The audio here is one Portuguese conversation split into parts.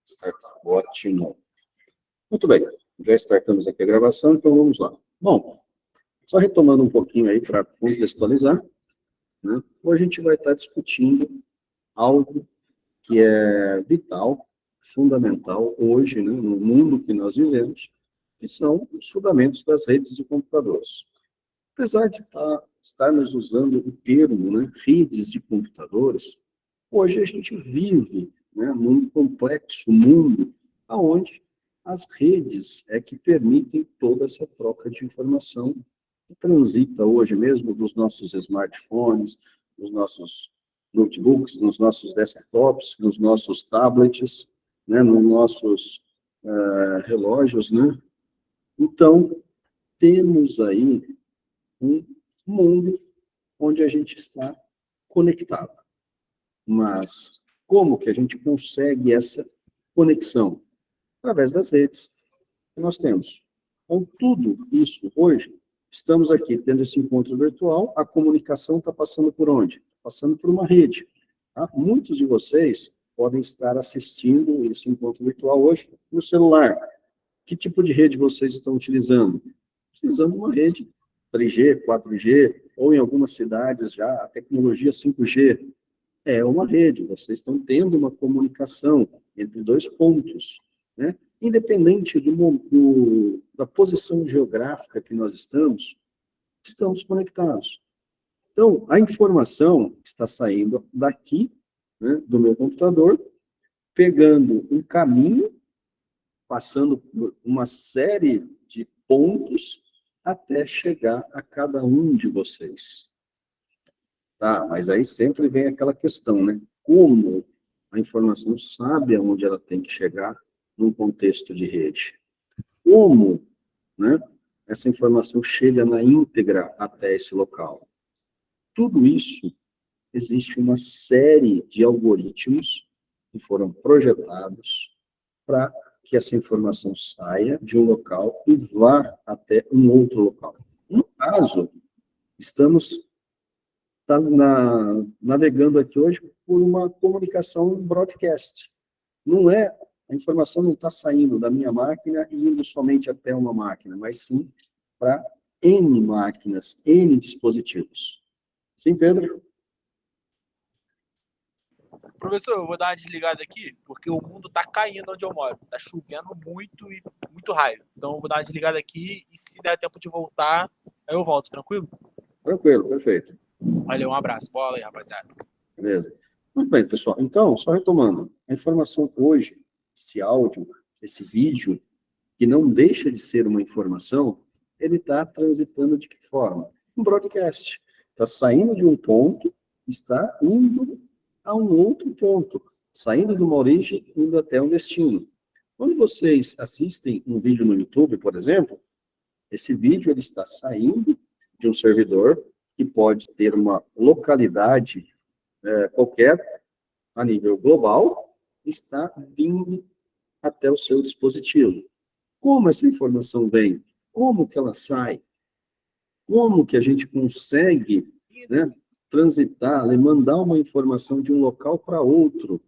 Startup. Ótimo. Muito bem. Já startamos aqui a gravação, então vamos lá. Bom, só retomando um pouquinho aí para contextualizar, né? Hoje a gente vai estar discutindo algo que é vital, fundamental hoje, né, no mundo que nós vivemos, que são os fundamentos das redes de computadores. Apesar de estarmos usando o termo, né, redes de computadores, hoje a gente vive, né, num complexo mundo onde as redes é que permitem toda essa troca de informação que transita hoje mesmo dos nossos smartphones, dos nossos notebooks, nos nossos desktops, nos nossos tablets, né, nos nossos relógios, né? Então, temos aí um mundo onde a gente está conectado. Mas como que a gente consegue essa conexão? Através das redes que nós temos. Com tudo isso, hoje, estamos aqui tendo esse encontro virtual, a comunicação está passando por onde? Passando por uma rede. Tá? Muitos de vocês podem estar assistindo esse encontro virtual hoje no celular. Que tipo de rede vocês estão utilizando? Utilizando uma rede 3G, 4G, ou em algumas cidades já a tecnologia 5G. É uma rede, vocês estão tendo uma comunicação entre dois pontos, né? Independente da posição geográfica que nós estamos conectados. Então, a informação está saindo daqui, né, do meu computador, pegando um caminho, passando por uma série de pontos, até chegar a cada um de vocês. Tá, mas aí sempre vem aquela questão, né? Como a informação sabe aonde ela tem que chegar num contexto de rede? Como, né, essa informação chega na íntegra até esse local? Tudo isso, existe uma série de algoritmos que foram projetados para que essa informação saia de um local e vá até um outro local. No caso, estamos navegando aqui hoje por uma comunicação broadcast. A informação não está saindo da minha máquina e indo somente até uma máquina, mas sim para N máquinas, N dispositivos. Sim, Pedro? Professor, eu vou dar uma desligada aqui, porque o mundo está caindo onde eu moro. Está chovendo muito e muito raio. Então eu vou dar uma desligada aqui e se der tempo de voltar, aí eu volto, tranquilo? Tranquilo, perfeito. Valeu, um abraço. Bola aí, rapaziada. Beleza. Muito bem, pessoal. Então, só retomando. A informação hoje, esse áudio, esse vídeo, que não deixa de ser uma informação, ele está transitando de que forma? Um broadcast. Está saindo de um ponto, está indo a um outro ponto. Saindo de uma origem, indo até um destino. Quando vocês assistem um vídeo no YouTube, por exemplo, esse vídeo ele está saindo de um servidor que pode ter uma localidade qualquer, a nível global, está vindo até o seu dispositivo. Como essa informação vem? Como que ela sai? Como que a gente consegue, né, transitar, mandar uma informação de um local para outro?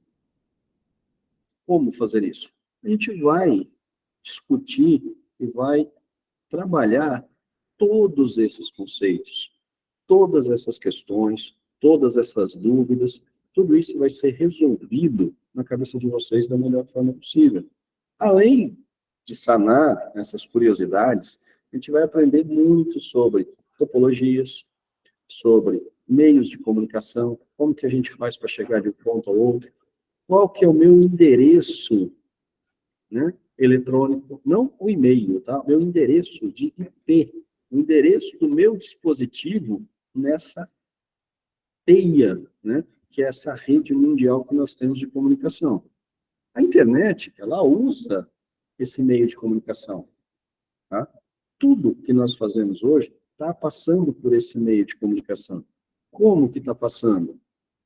Como fazer isso? A gente vai discutir e vai trabalhar todos esses conceitos, todas essas questões, todas essas dúvidas, tudo isso vai ser resolvido na cabeça de vocês da melhor forma possível. Além de sanar essas curiosidades, a gente vai aprender muito sobre topologias, sobre meios de comunicação, como que a gente faz para chegar de um ponto ao outro, qual que é o meu endereço, né, eletrônico, não o e-mail, tá? Meu endereço de IP, o endereço do meu dispositivo nessa teia, né, que é essa rede mundial que nós temos de comunicação. A internet, ela usa esse meio de comunicação, tá? Tudo que nós fazemos hoje está passando por esse meio de comunicação. Como que está passando?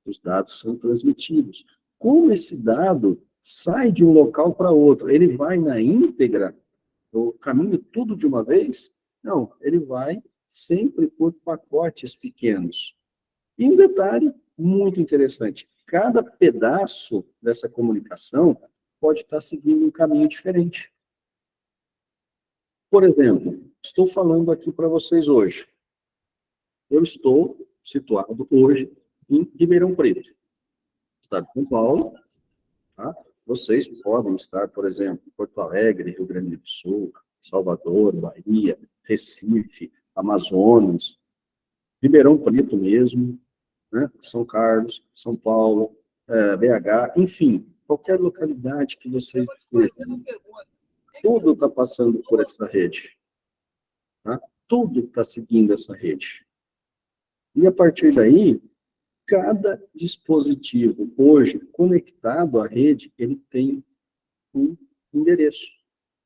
Os dados são transmitidos. Como esse dado sai de um local para outro? Ele vai na íntegra, o caminho tudo de uma vez? Não, ele vai sempre por pacotes pequenos. E um detalhe muito interessante, cada pedaço dessa comunicação, pode estar seguindo um caminho diferente. Por exemplo, estou falando aqui para vocês hoje. Eu estou situado hoje em Ribeirão Preto, estado de São Paulo. Tá? Vocês podem estar, por exemplo, em Porto Alegre, Rio Grande do Sul, Salvador, Bahia, Recife, Amazonas, Ribeirão Preto mesmo, né? São Carlos, São Paulo, BH, enfim, qualquer localidade que vocês estejam, tudo está passando por essa rede. Tá? Tudo está seguindo essa rede. E a partir daí, cada dispositivo hoje conectado à rede, ele tem um endereço.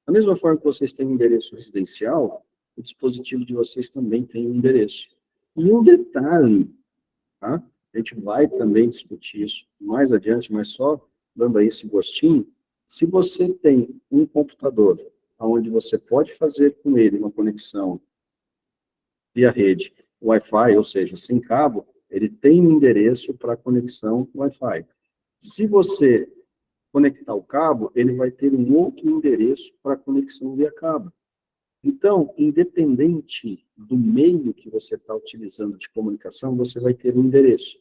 Da mesma forma que vocês têm um endereço residencial, o dispositivo de vocês também tem um endereço. E um detalhe, tá? A gente vai também discutir isso mais adiante, mas só dando aí esse gostinho. Se você tem um computador onde você pode fazer com ele uma conexão via rede Wi-Fi, ou seja, sem cabo, ele tem um endereço para conexão Wi-Fi. Se você conectar o cabo, ele vai ter um outro endereço para conexão via cabo. Então, independente do meio que você está utilizando de comunicação, você vai ter um endereço.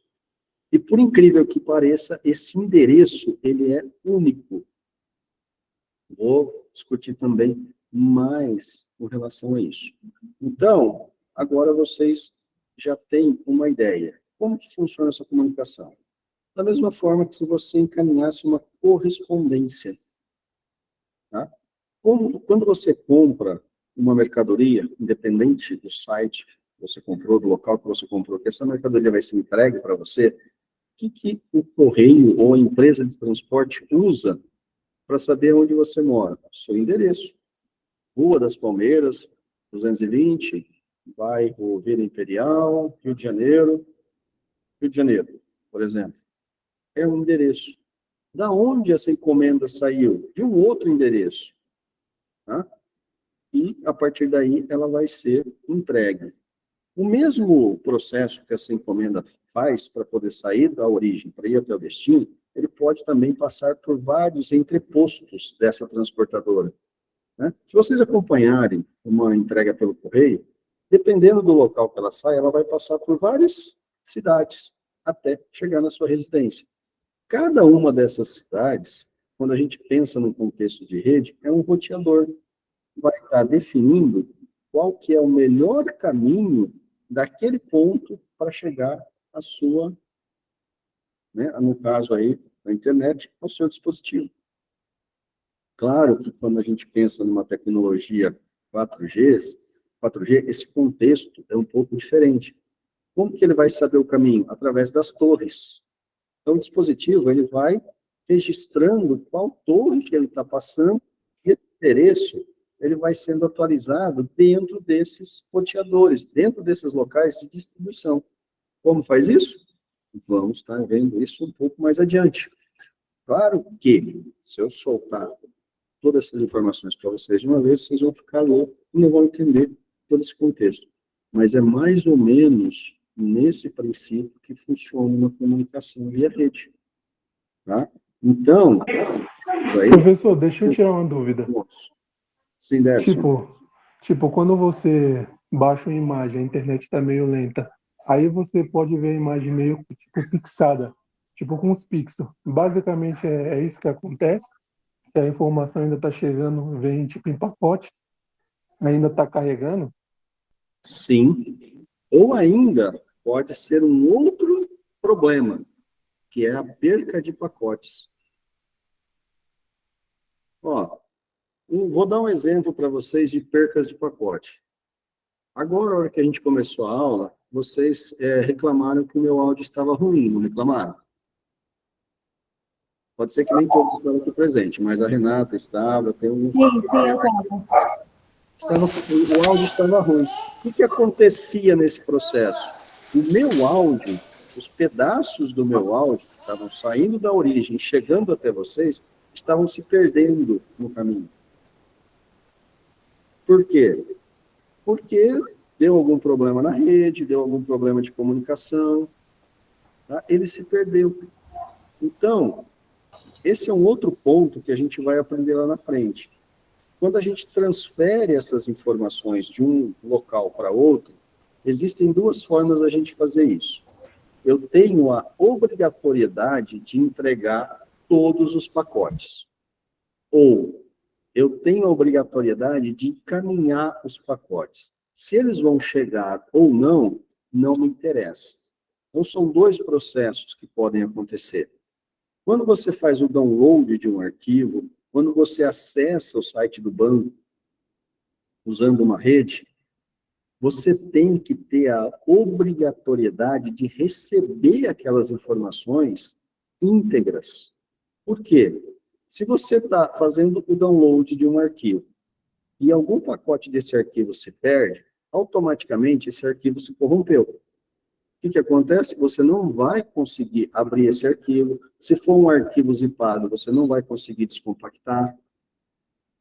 E por incrível que pareça, esse endereço, ele é único. Vou discutir também mais com relação a isso. Então, agora vocês já têm uma ideia. Como que funciona essa comunicação? Da mesma forma que se você encaminhasse uma correspondência. Tá? Quando você compra uma mercadoria, independente do site que você comprou, do local que você comprou, que essa mercadoria vai ser entregue para você, o que o correio ou a empresa de transporte usa para saber onde você mora? O seu endereço. Rua das Palmeiras, 220, bairro Vila Imperial, Rio de Janeiro, por exemplo. É um endereço. Da onde essa encomenda saiu? De um outro endereço. Tá? E, a partir daí, ela vai ser entregue. O mesmo processo que essa encomenda faz para poder sair da origem, para ir até o destino, ele pode também passar por vários entrepostos dessa transportadora. Né? Se vocês acompanharem uma entrega pelo correio, dependendo do local que ela sai, ela vai passar por várias cidades até chegar na sua residência. Cada uma dessas cidades, quando a gente pensa no contexto de rede, é um roteador. Vai estar definindo qual que é o melhor caminho daquele ponto para chegar à sua, né, no caso aí, da internet, ao seu dispositivo. Claro que quando a gente pensa numa tecnologia 4G, esse contexto é um pouco diferente. Como que ele vai saber o caminho? Através das torres. Então, o dispositivo, ele vai registrando qual torre que ele está passando, e esse endereço, ele vai sendo atualizado dentro desses roteadores, dentro desses locais de distribuição. Como faz isso? Vamos estar vendo isso um pouco mais adiante. Claro que, se eu soltar todas essas informações para vocês de uma vez, vocês vão ficar loucos e não vão entender todo esse contexto. Mas é mais ou menos nesse princípio que funciona uma comunicação via rede. Tá? Então, aí... Professor, deixa eu tirar uma dúvida. Sim, Derson. Tipo, quando você baixa uma imagem, a internet está meio lenta, aí você pode ver a imagem meio tipo pixada, tipo com os pixels. Basicamente é isso que acontece, que a informação ainda está chegando, vem tipo em pacote, ainda está carregando. Sim. Ou ainda pode ser um outro problema, que é a perca de pacotes. Ó, vou dar um exemplo para vocês de percas de pacote. Agora, na hora que a gente começou a aula, vocês reclamaram que o meu áudio estava ruim, não reclamaram? Pode ser que nem todos estavam aqui presentes, mas a Renata estava, tem um... Sim, eu estava. O áudio estava ruim. O que acontecia nesse processo? O meu áudio, os pedaços do meu áudio, que estavam saindo da origem, chegando até vocês, estavam se perdendo no caminho. Por quê? Porque deu algum problema na rede, deu algum problema de comunicação, tá? Ele se perdeu. Então, esse é um outro ponto que a gente vai aprender lá na frente. Quando a gente transfere essas informações de um local para outro, existem duas formas da gente fazer isso. Eu tenho a obrigatoriedade de entregar todos os pacotes. Ou eu tenho a obrigatoriedade de encaminhar os pacotes. Se eles vão chegar ou não, não me interessa. Então, são dois processos que podem acontecer. Quando você faz o download de um arquivo, quando você acessa o site do banco, usando uma rede, você tem que ter a obrigatoriedade de receber aquelas informações íntegras. Por quê? Se você está fazendo o download de um arquivo e algum pacote desse arquivo se perde, automaticamente esse arquivo se corrompeu. O que acontece? Você não vai conseguir abrir esse arquivo. Se for um arquivo zipado, você não vai conseguir descompactar.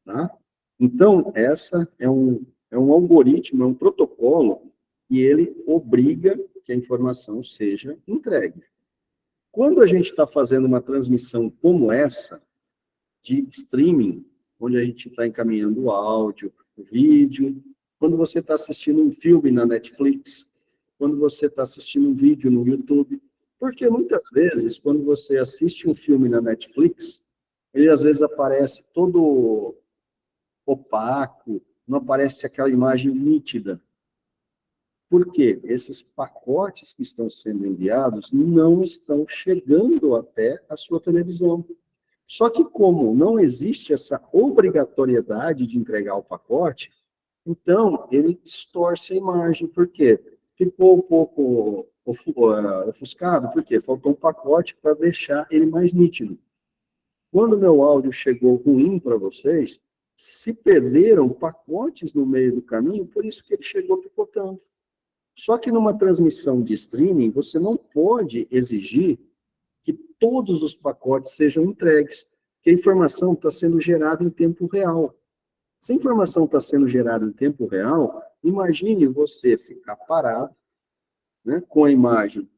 Tá? Então, essa é um algoritmo, é um protocolo, e ele obriga que a informação seja entregue. Quando a gente está fazendo uma transmissão como essa, de streaming, onde a gente está encaminhando áudio, vídeo, quando você está assistindo um filme na Netflix, quando você está assistindo um vídeo no YouTube, porque muitas vezes, quando você assiste um filme na Netflix, ele às vezes aparece todo opaco, não aparece aquela imagem nítida. Por quê? Esses pacotes que estão sendo enviados não estão chegando até a sua televisão. Só que como não existe essa obrigatoriedade de entregar o pacote, então ele distorce a imagem. Por quê? Ficou um pouco ofuscado, porque faltou um pacote para deixar ele mais nítido. Quando o meu áudio chegou ruim para vocês, se perderam pacotes no meio do caminho, por isso que ele chegou picotando. Só que numa transmissão de streaming, você não pode exigir que todos os pacotes sejam entregues, porque a informação está sendo gerada em tempo real. Se a informação está sendo gerada em tempo real, imagine você ficar parado, né, com a imagem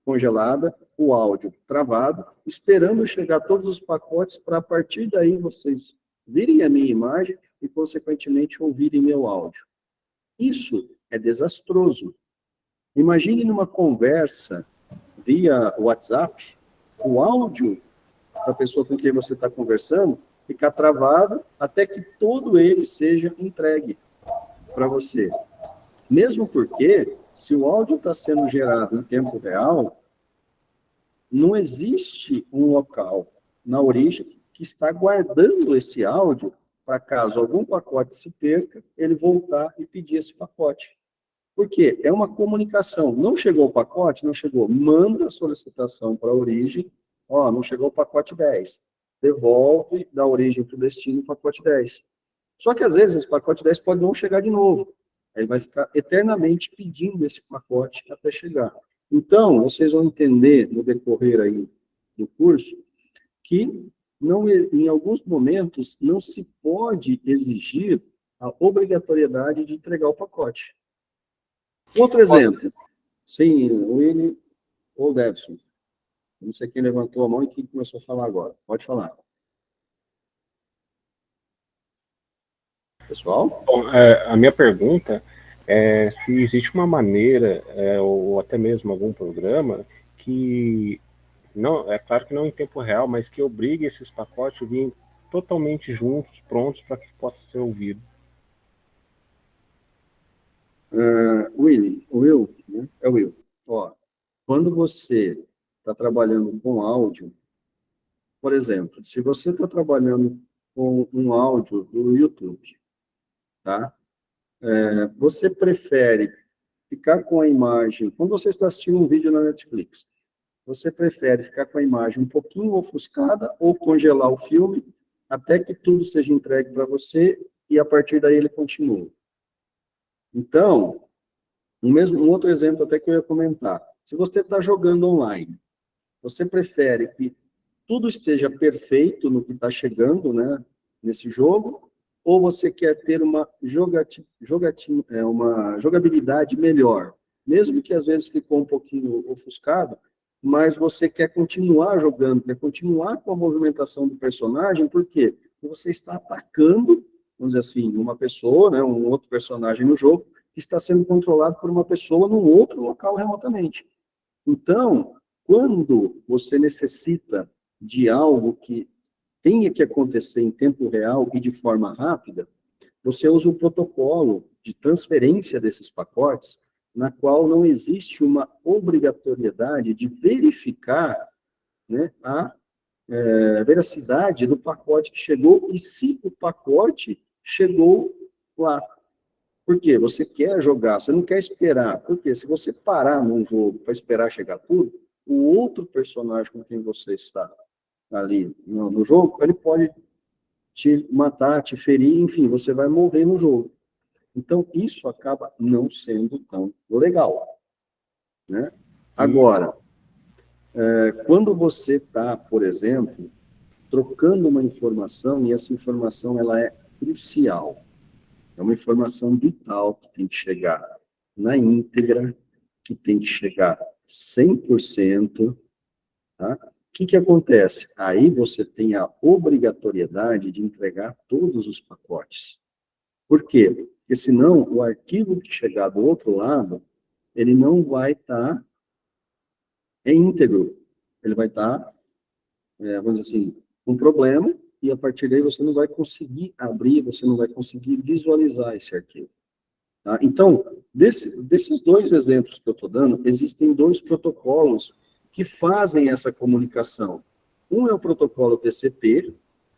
congelada, o áudio travado, esperando chegar todos os pacotes para, a partir daí, vocês virem a minha imagem e, consequentemente, ouvirem meu áudio. Isso é desastroso. Imagine numa conversa via WhatsApp, o áudio da pessoa com quem você está conversando ficar travado até que todo ele seja entregue para você. Mesmo porque, se o áudio está sendo gerado em tempo real, não existe um local na origem que está guardando esse áudio para caso algum pacote se perca, ele voltar e pedir esse pacote. Por quê? É uma comunicação. Não chegou o pacote? Não chegou. Manda a solicitação para a origem. Ó, não chegou o pacote 10. Devolve da origem para o destino o pacote 10. Só que, às vezes, esse pacote 10 pode não chegar de novo. Aí vai ficar eternamente pedindo esse pacote até chegar. Então, vocês vão entender no decorrer aí do curso que não, em alguns momentos não se pode exigir a obrigatoriedade de entregar o pacote. Outro exemplo. Sim, Willy ou Devson. Não sei quem levantou a mão e quem começou a falar agora. Pode falar. Pessoal? Bom, a minha pergunta é se existe uma maneira, ou até mesmo algum programa, que, não, é claro que não em tempo real, mas que obrigue esses pacotes a virem totalmente juntos, prontos para que possa ser ouvido. Will, né? É o Will. Ó, quando você está trabalhando com áudio, por exemplo, se você está trabalhando com um áudio do YouTube, tá? Você prefere ficar com a imagem, quando você está assistindo um vídeo na Netflix, você prefere ficar com a imagem um pouquinho ofuscada ou congelar o filme até que tudo seja entregue para você e a partir daí ele continua? Então, um outro exemplo até que eu ia comentar. Se você está jogando online, você prefere que tudo esteja perfeito no que está chegando, né, nesse jogo, ou você quer ter uma jogabilidade melhor? Mesmo que às vezes ficou um pouquinho ofuscado, mas você quer continuar jogando, quer continuar com a movimentação do personagem, por quê? Porque você está atacando, vamos dizer assim, uma pessoa, né, um outro personagem no jogo, que está sendo controlado por uma pessoa num outro local remotamente. Então, quando você necessita de algo que tenha que acontecer em tempo real e de forma rápida, você usa um protocolo de transferência desses pacotes, na qual não existe uma obrigatoriedade de verificar, né, a veracidade do pacote que chegou e se o pacote chegou lá. Por quê? Você quer jogar, você não quer esperar. Porque se você parar num jogo para esperar chegar tudo, o outro personagem com quem você está ali no jogo, ele pode te matar, te ferir, enfim, você vai morrer no jogo. Então, isso acaba não sendo tão legal, né? Agora, quando você está, por exemplo, trocando uma informação, e essa informação ela é crucial, é uma informação vital que tem que chegar na íntegra, que tem que chegar 100%, tá? O que acontece? Aí você tem a obrigatoriedade de entregar todos os pacotes. Por quê? Porque senão o arquivo que chegar do outro lado, ele não vai estar íntegro. Ele vai estar, vamos dizer assim, com problema, e a partir daí você não vai conseguir abrir, você não vai conseguir visualizar esse arquivo. Tá? Então, desses dois exemplos que eu estou dando, existem dois protocolos que fazem essa comunicação. Um é o protocolo TCP,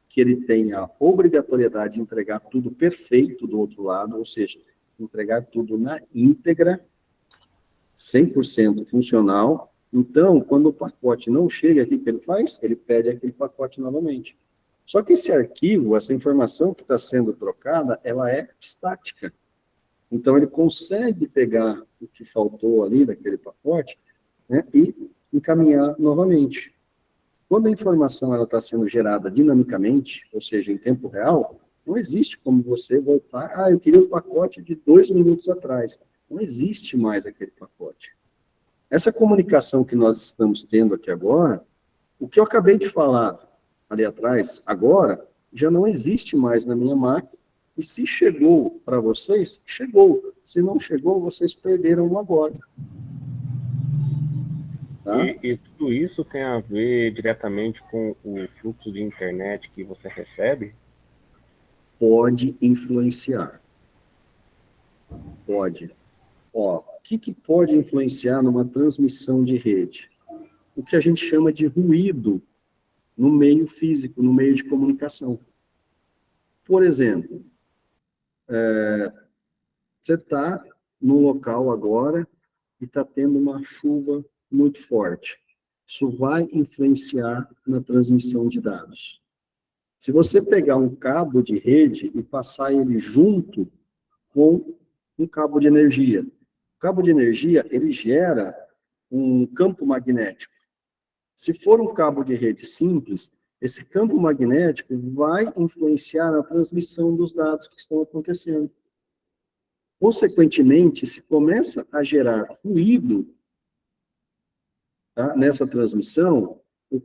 que ele tem a obrigatoriedade de entregar tudo perfeito do outro lado, ou seja, entregar tudo na íntegra, 100% funcional. Então, quando o pacote não chega, o que ele faz? Ele pede aquele pacote novamente. Só que esse arquivo, essa informação que está sendo trocada, ela é estática. Então, ele consegue pegar o que faltou ali daquele pacote, né, e encaminhar novamente. Quando a informação está sendo gerada dinamicamente, ou seja, em tempo real, não existe como você voltar, eu queria o pacote de 2 minutos atrás. Não existe mais aquele pacote. Essa comunicação que nós estamos tendo aqui agora, o que eu acabei de falar ali atrás, agora, já não existe mais na minha máquina, e se chegou para vocês, chegou. Se não chegou, vocês perderam agora. Tá? E tudo isso tem a ver diretamente com o fluxo de internet que você recebe? Pode influenciar. Pode. O que pode influenciar numa transmissão de rede? O que a gente chama de ruído no meio físico, no meio de comunicação. Por exemplo, você está num local agora e está tendo uma chuva muito forte. Isso vai influenciar na transmissão de dados. Se você pegar um cabo de rede e passar ele junto com um cabo de energia, o cabo de energia, ele gera um campo magnético. Se for um cabo de rede simples, esse campo magnético vai influenciar na transmissão dos dados que estão acontecendo. Consequentemente, se começa a gerar ruído, tá, nessa transmissão, os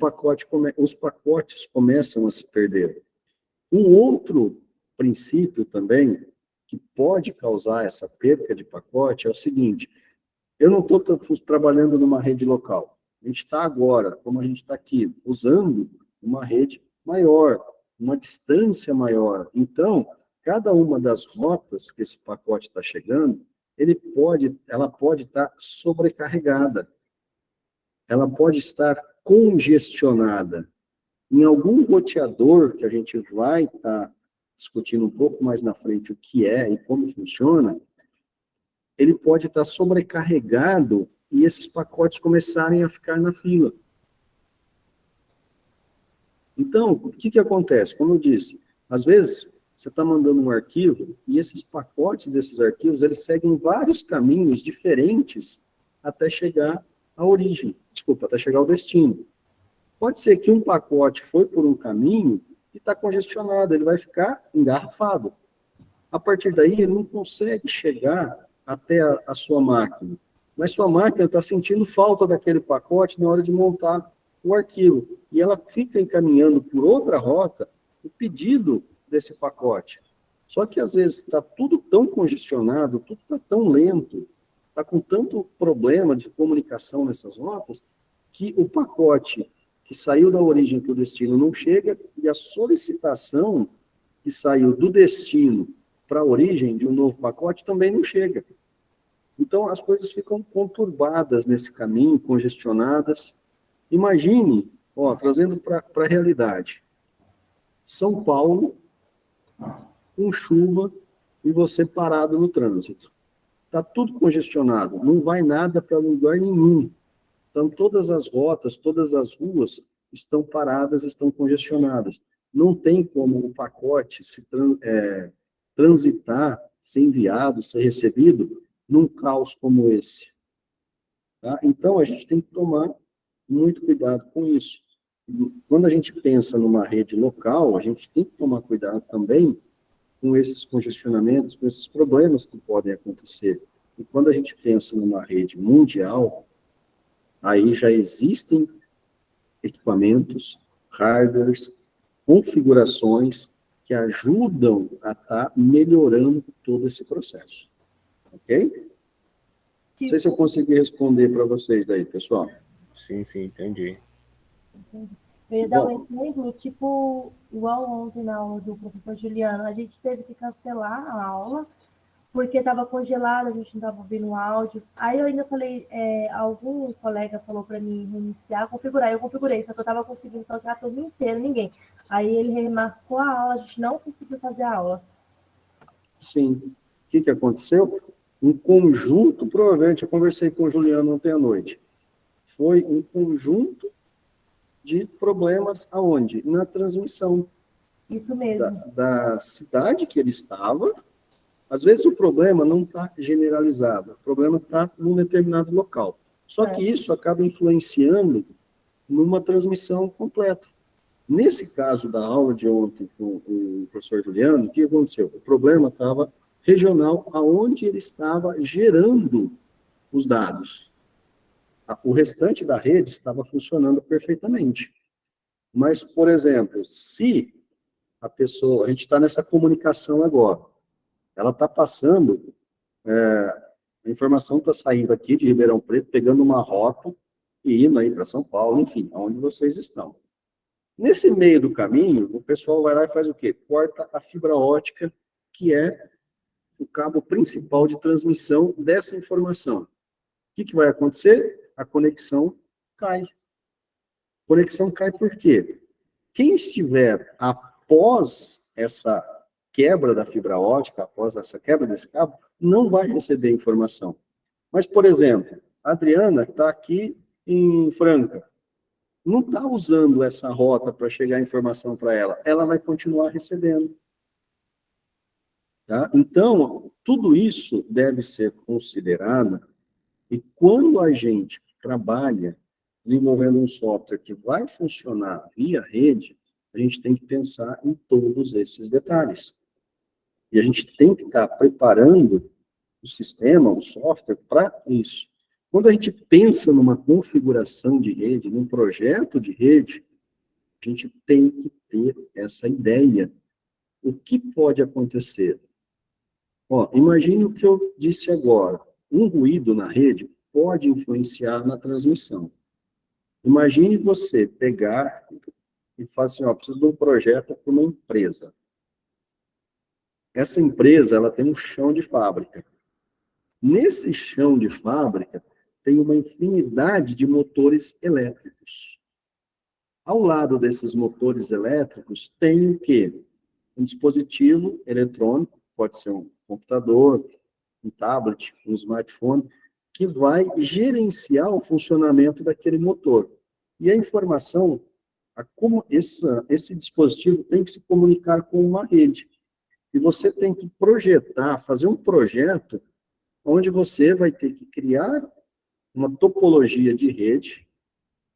pacotes começam a se perder. Um outro princípio também, que pode causar essa perda de pacote, é o seguinte: eu não estou trabalhando numa rede local. A gente está agora, como a gente está aqui, usando uma rede maior, uma distância maior. Então, cada uma das rotas que esse pacote está chegando, ela pode estar sobrecarregada. Ela pode estar congestionada. Em algum roteador, que a gente vai estar discutindo um pouco mais na frente o que é e como funciona, ele pode estar sobrecarregado e esses pacotes começarem a ficar na fila. Então, o que acontece? Como eu disse, às vezes você está mandando um arquivo e esses pacotes desses arquivos, eles seguem vários caminhos diferentes até chegar à origem, até chegar ao destino. Pode ser que um pacote foi por um caminho e está congestionado, ele vai ficar engarrafado. A partir daí, ele não consegue chegar até a sua máquina. mas sua máquina está sentindo falta daquele pacote na hora de montar o arquivo. E ela fica encaminhando por outra rota o pedido desse pacote. Só que, às vezes, está tudo tão congestionado, tudo está tão lento, está com tanto problema de comunicação nessas rotas, que o pacote que saiu da origem para o destino não chega, e a solicitação que saiu do destino para a origem de um novo pacote também não chega. Então, as coisas ficam conturbadas nesse caminho, congestionadas. Imagine, trazendo para a realidade, São Paulo, com chuva, e você parado no trânsito. Está tudo congestionado, não vai nada para lugar nenhum. Então, todas as rotas, todas as ruas estão paradas, estão congestionadas. Não tem como o pacote transitar, ser enviado, ser recebido num caos como esse. Tá? Então, a gente tem que tomar muito cuidado com isso. Quando a gente pensa numa rede local, a gente tem que tomar cuidado também com esses congestionamentos, com esses problemas que podem acontecer. E quando a gente pensa numa rede mundial, aí já existem equipamentos, hardwares, configurações que ajudam a estar melhorando todo esse processo. Ok? Não sei se eu consegui responder para vocês aí, pessoal. Sim, entendi. Eu ia dar um exemplo, tipo, igual ontem na aula do professor Juliano, a gente teve que cancelar a aula, porque estava congelado, a gente não estava ouvindo o áudio. Aí eu ainda falei, algum colega falou para mim reiniciar, configurar. Eu configurei, só que eu estava conseguindo saltar tudo inteiro, ninguém. Aí ele remarcou a aula, a gente não conseguiu fazer a aula. Sim. O que aconteceu? Um conjunto, provavelmente, eu conversei com o Juliano ontem à noite, foi um conjunto de problemas aonde? Na transmissão. Isso mesmo. Da cidade que ele estava. Às vezes o problema não está generalizado, o problema está num determinado local. Só que isso acaba influenciando numa transmissão completa. Nesse caso da aula de ontem com o professor Juliano, o que aconteceu? O problema estava regional, aonde ele estava gerando os dados. O restante da rede estava funcionando perfeitamente. Mas, por exemplo, se a gente está nessa comunicação agora, ela está passando, a informação está saindo aqui de Ribeirão Preto, pegando uma rota e indo aí para São Paulo, enfim, aonde vocês estão. Nesse meio do caminho, o pessoal vai lá e faz o quê? Corta a fibra ótica, que é o cabo principal de transmissão dessa informação. O que vai acontecer? A conexão cai. A conexão cai por quê? Quem estiver após essa quebra da fibra ótica, após essa quebra desse cabo, não vai receber informação. Mas, por exemplo, a Adriana está aqui em Franca, não está usando essa rota para chegar a informação para ela, ela vai continuar recebendo. Tá? Então, tudo isso deve ser considerado, e quando a gente trabalha desenvolvendo um software que vai funcionar via rede, a gente tem que pensar em todos esses detalhes. E a gente tem que estar preparando o sistema, o software, para isso. Quando a gente pensa numa configuração de rede, num projeto de rede, a gente tem que ter essa ideia. O que pode acontecer? Imagine o que eu disse agora. Um ruído na rede pode influenciar na transmissão. Imagine você pegar e falar assim, preciso de um projeto para uma empresa. Essa empresa, ela tem um chão de fábrica. Nesse chão de fábrica, tem uma infinidade de motores elétricos. Ao lado desses motores elétricos, tem o quê? Um dispositivo eletrônico, pode ser um computador, um tablet, um smartphone, que vai gerenciar o funcionamento daquele motor. E a informação, como esse dispositivo tem que se comunicar com uma rede. E você tem que projetar, fazer um projeto onde você vai ter que criar uma topologia de rede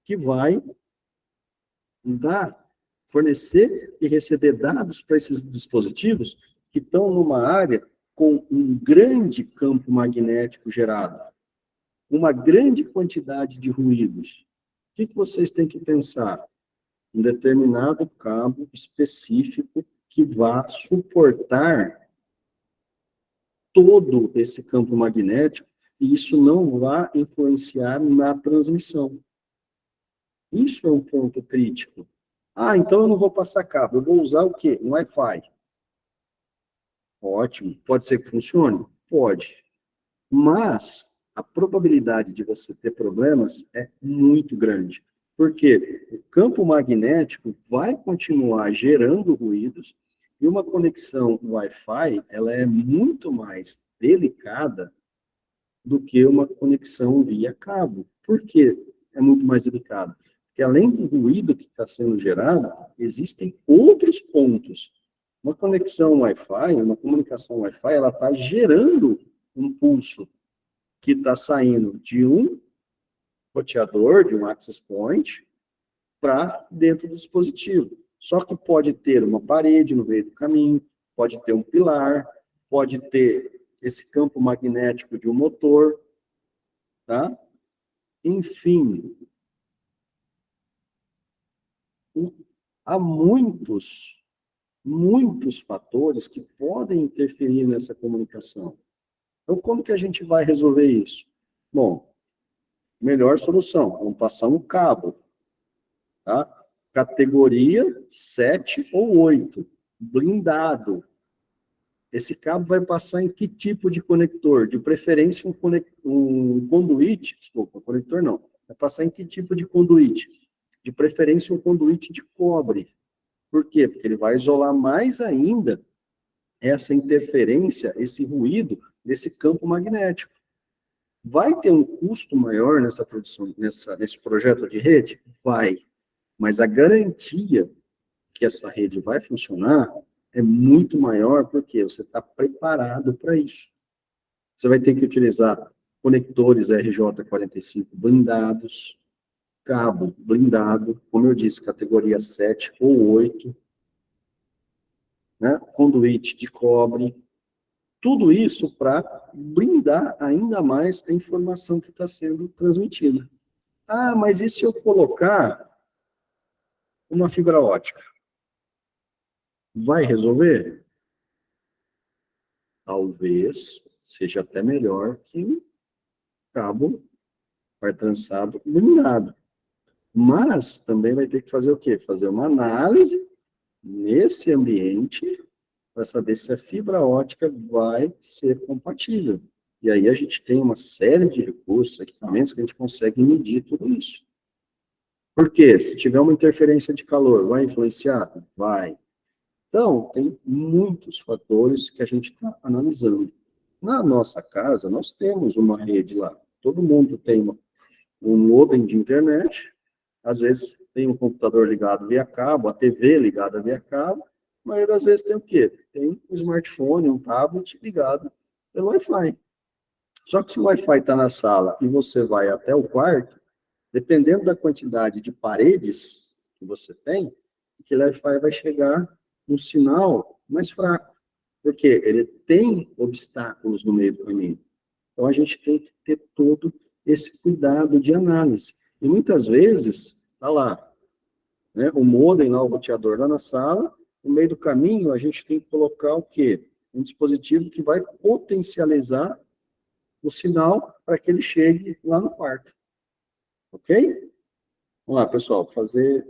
que vai fornecer e receber dados para esses dispositivos que estão numa área com um grande campo magnético gerado. uma grande quantidade de ruídos, o que vocês têm que pensar? Um determinado cabo específico que vá suportar todo esse campo magnético e isso não vai influenciar na transmissão. Isso é um ponto crítico. Ah, então eu não vou passar cabo, eu vou usar o quê? Um Wi-Fi. Ótimo. Pode ser que funcione? Pode. Mas a probabilidade de você ter problemas é muito grande. Porque o campo magnético vai continuar gerando ruídos e uma conexão Wi-Fi, ela é muito mais delicada do que uma conexão via cabo. Por quê? É muito mais delicado. Porque além do ruído que está sendo gerado, existem outros pontos. Uma conexão Wi-Fi, uma comunicação Wi-Fi, ela está gerando um pulso que está saindo de um roteador, de um access point, para dentro do dispositivo. Só que pode ter uma parede no meio do caminho, pode ter um pilar, pode ter esse campo magnético de um motor, tá? Enfim, há muitos fatores que podem interferir nessa comunicação. Então, como que a gente vai resolver isso? Bom, melhor solução, vamos passar um cabo, tá? Categoria 7 ou 8, blindado. Esse cabo vai passar em que tipo de conector? De preferência um conduíte, desculpa, conector não. Vai passar em que tipo de conduíte? De preferência um conduíte de cobre. Por quê? Porque ele vai isolar mais ainda essa interferência, esse ruído desse campo magnético. Vai ter um custo maior nessa produção, nesse projeto de rede? Vai. Mas a garantia que essa rede vai funcionar é muito maior porque você está preparado para isso. Você vai ter que utilizar conectores RJ45 blindados, cabo blindado, como eu disse, categoria 7 ou 8, né? Conduíte de cobre, tudo isso para blindar ainda mais a informação que está sendo transmitida. Ah, mas e se eu colocar uma fibra ótica? Vai resolver? Talvez seja até melhor que um cabo vai trançado iluminado. Mas também vai ter que fazer o quê? Fazer uma análise nesse ambiente para saber se a fibra ótica vai ser compatível. E aí a gente tem uma série de recursos, equipamentos que a gente consegue medir tudo isso. Por quê? Se tiver uma interferência de calor, vai influenciar? Vai. Então, tem muitos fatores que a gente está analisando. Na nossa casa, nós temos uma rede lá. Todo mundo tem um modem de internet, às vezes tem um computador ligado via cabo, a TV ligada via cabo, mas às vezes tem o quê? Tem um smartphone, um tablet ligado pelo Wi-Fi. Só que se o Wi-Fi está na sala e você vai até o quarto, dependendo da quantidade de paredes que você tem, aquele Wi-Fi vai chegar um sinal mais fraco, porque ele tem obstáculos no meio do caminho. Então, a gente tem que ter todo esse cuidado de análise. E muitas vezes, tá lá, né, o modem lá, o roteador lá na sala, no meio do caminho, a gente tem que colocar o quê? Um dispositivo que vai potencializar o sinal para que ele chegue lá no quarto. Ok? Vamos lá, pessoal, fazer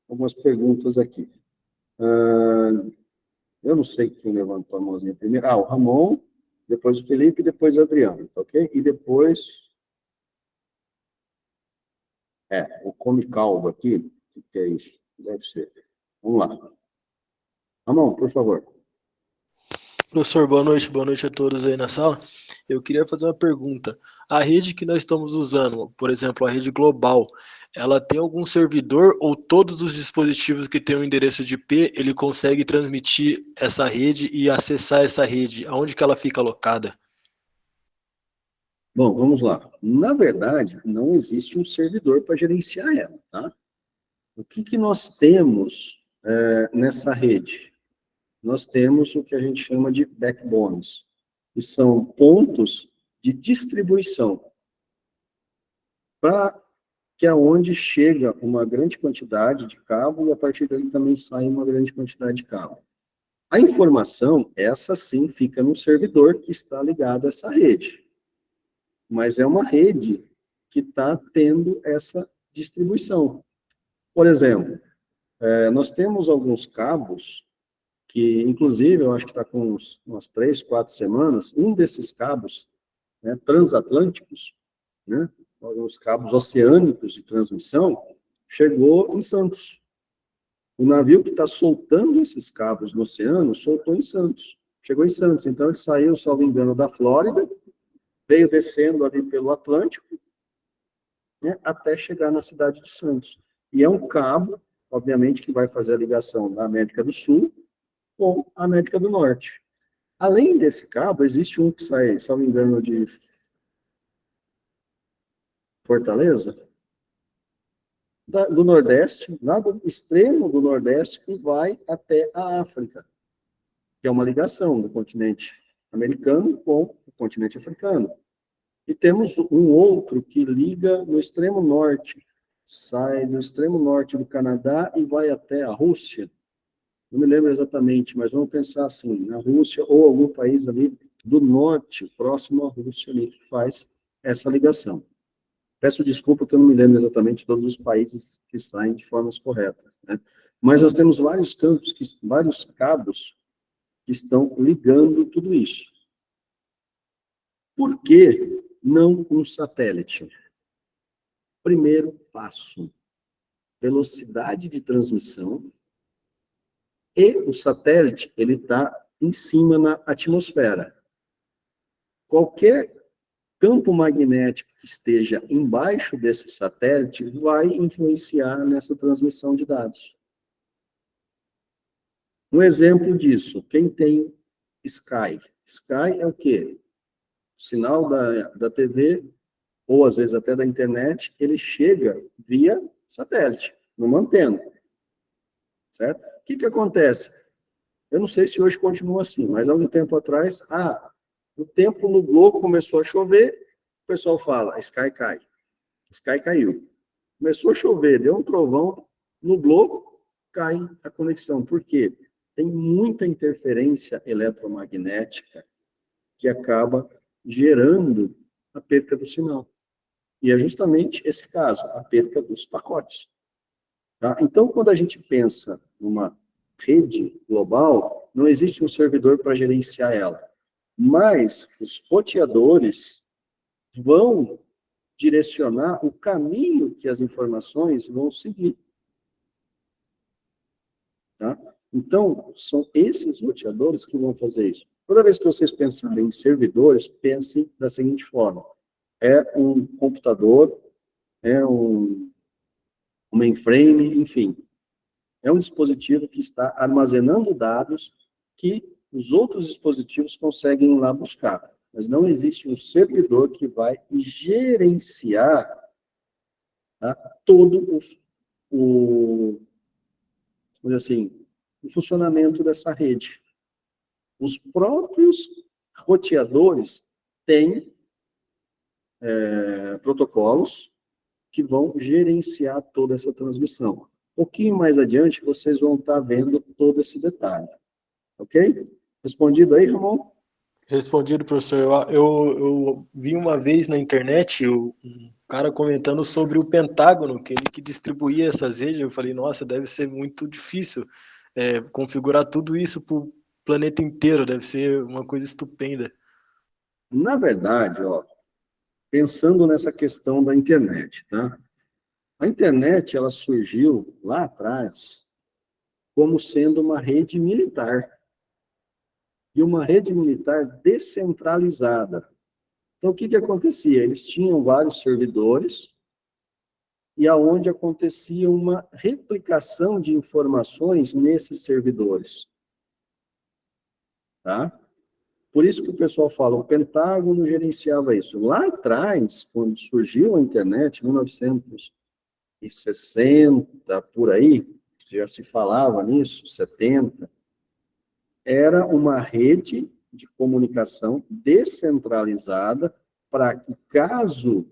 algumas perguntas aqui. Eu não sei quem levantou a mãozinha primeiro. O Ramon, depois o Felipe, depois o Adriano, ok? E depois... o Come Calvo aqui, o que é isso? Deve ser. Vamos lá. Ramon, por favor. Professor, boa noite a todos aí na sala. Eu queria fazer uma pergunta. A rede que nós estamos usando, por exemplo, a rede global, ela tem algum servidor ou todos os dispositivos que têm um endereço de IP, ele consegue transmitir essa rede e acessar essa rede? Aonde que ela fica alocada? Bom, vamos lá. Na verdade, não existe um servidor para gerenciar ela, tá? O que nós temos nessa rede? Nós temos o que a gente chama de backbones, que são pontos de distribuição. que é onde chega uma grande quantidade de cabo e a partir daí também sai uma grande quantidade de cabo. A informação, essa sim, fica no servidor que está ligado a essa rede. Mas é uma rede que está tendo essa distribuição. Por exemplo, nós temos alguns cabos que, inclusive, eu acho que está com umas 3, 4 semanas, um desses cabos, né, transatlânticos, né, os cabos oceânicos de transmissão, chegou em Santos. O navio que está soltando esses cabos no oceano, soltou em Santos. Chegou em Santos. Então, ele saiu, salvo engano, da Flórida, veio descendo ali pelo Atlântico, né, até chegar na cidade de Santos. E é um cabo, obviamente, que vai fazer a ligação da América do Sul com a América do Norte. Além desse cabo, existe um que sai, salvo engano, de Fortaleza, do Nordeste, lá do extremo do Nordeste, que vai até a África, que é uma ligação do continente americano com o continente africano. E temos um outro que liga no extremo norte, sai do extremo norte do Canadá e vai até a Rússia. Não me lembro exatamente, mas vamos pensar assim, na Rússia ou algum país ali do norte, próximo à Rússia, ali, que faz essa ligação. Peço desculpa que eu não me lembro exatamente todos os países que saem de formas corretas, né? Mas nós temos vários vários cabos que estão ligando tudo isso. Por que não um satélite? Primeiro passo, velocidade de transmissão, e o satélite, ele está em cima na atmosfera. Qualquer campo magnético que esteja embaixo desse satélite vai influenciar nessa transmissão de dados. Um exemplo disso, quem tem Sky? Sky é o quê? O sinal da TV, ou às vezes até da internet, ele chega via satélite, numa antena. Certo? O que acontece? Eu não sei se hoje continua assim, mas há um tempo atrás, o tempo nublou, começou a chover, o pessoal fala, Sky cai. Sky caiu. Começou a chover, deu um trovão, nublou, cai a conexão. Por quê? Tem muita interferência eletromagnética que acaba gerando a perca do sinal. E é justamente esse caso, a perca dos pacotes. Tá? Então, quando a gente pensa numa rede global, não existe um servidor para gerenciar ela. Mas os roteadores vão direcionar o caminho que as informações vão seguir. Tá? Então, são esses roteadores que vão fazer isso. Toda vez que vocês pensarem em servidores, pensem da seguinte forma. É um computador, é um mainframe, enfim. É um dispositivo que está armazenando dados que os outros dispositivos conseguem ir lá buscar. Mas não existe um servidor que vai gerenciar, tá, todo o funcionamento dessa rede. Os próprios roteadores têm protocolos que vão gerenciar toda essa transmissão. Um pouquinho mais adiante, vocês vão estar vendo todo esse detalhe. Ok? Respondido aí, Ramon? Respondido, professor. Eu vi uma vez na internet um cara comentando sobre o Pentágono, que ele que distribuía essas redes. Eu falei, nossa, deve ser muito difícil configurar tudo isso para o planeta inteiro. Deve ser uma coisa estupenda. Na verdade, pensando nessa questão da internet, tá? A internet, ela surgiu lá atrás como sendo uma rede militar. E uma rede militar descentralizada. Então, o que acontecia? Eles tinham vários servidores e aonde acontecia uma replicação de informações nesses servidores. Tá? Por isso que o pessoal fala, o Pentágono gerenciava isso. Lá atrás, quando surgiu a internet, em 1960, por aí, já se falava nisso, 70, era uma rede de comunicação descentralizada para que, caso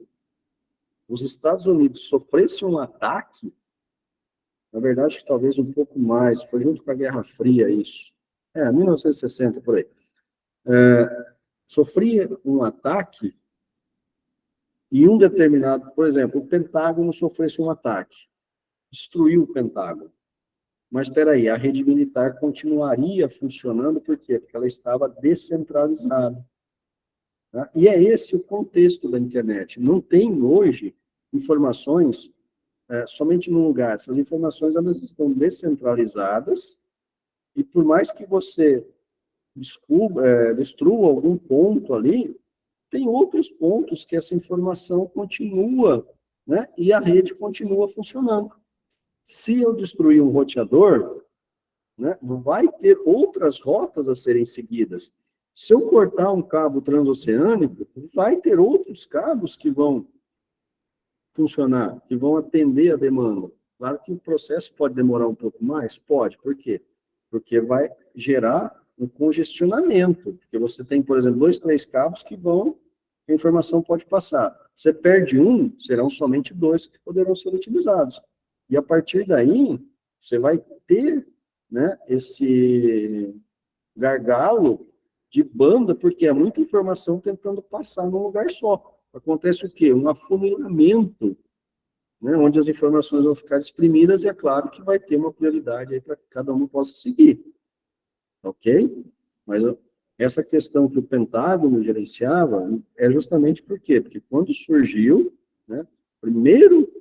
os Estados Unidos sofressem um ataque, na verdade, talvez um pouco mais, foi junto com a Guerra Fria isso, 1960, por aí, sofria um ataque e um determinado, por exemplo, o Pentágono sofresse um ataque, destruiu o Pentágono. Mas espera aí, a rede militar continuaria funcionando, por quê? Porque ela estava descentralizada. Tá? E é esse o contexto da internet. Não tem hoje informações somente num lugar. Essas informações elas estão descentralizadas e por mais que você destrua algum ponto ali, tem outros pontos que essa informação continua, né? E a rede continua funcionando. Se eu destruir um roteador, né, vai ter outras rotas a serem seguidas. Se eu cortar um cabo transoceânico, vai ter outros cabos que vão funcionar, que vão atender a demanda. Claro que o processo pode demorar um pouco mais? Pode. Por quê? Porque vai gerar um congestionamento. Porque você tem, por exemplo, 2, 3 cabos que a informação pode passar. Você perde um, serão somente 2 que poderão ser utilizados. E a partir daí, você vai ter, né, esse gargalo de banda, porque é muita informação tentando passar num lugar só. Acontece o quê? Um afunilamento, né, onde as informações vão ficar exprimidas e é claro que vai ter uma prioridade aí para que cada um possa seguir. Ok? Mas essa questão que o Pentágono gerenciava é justamente por quê? Porque quando surgiu, né, o primeiro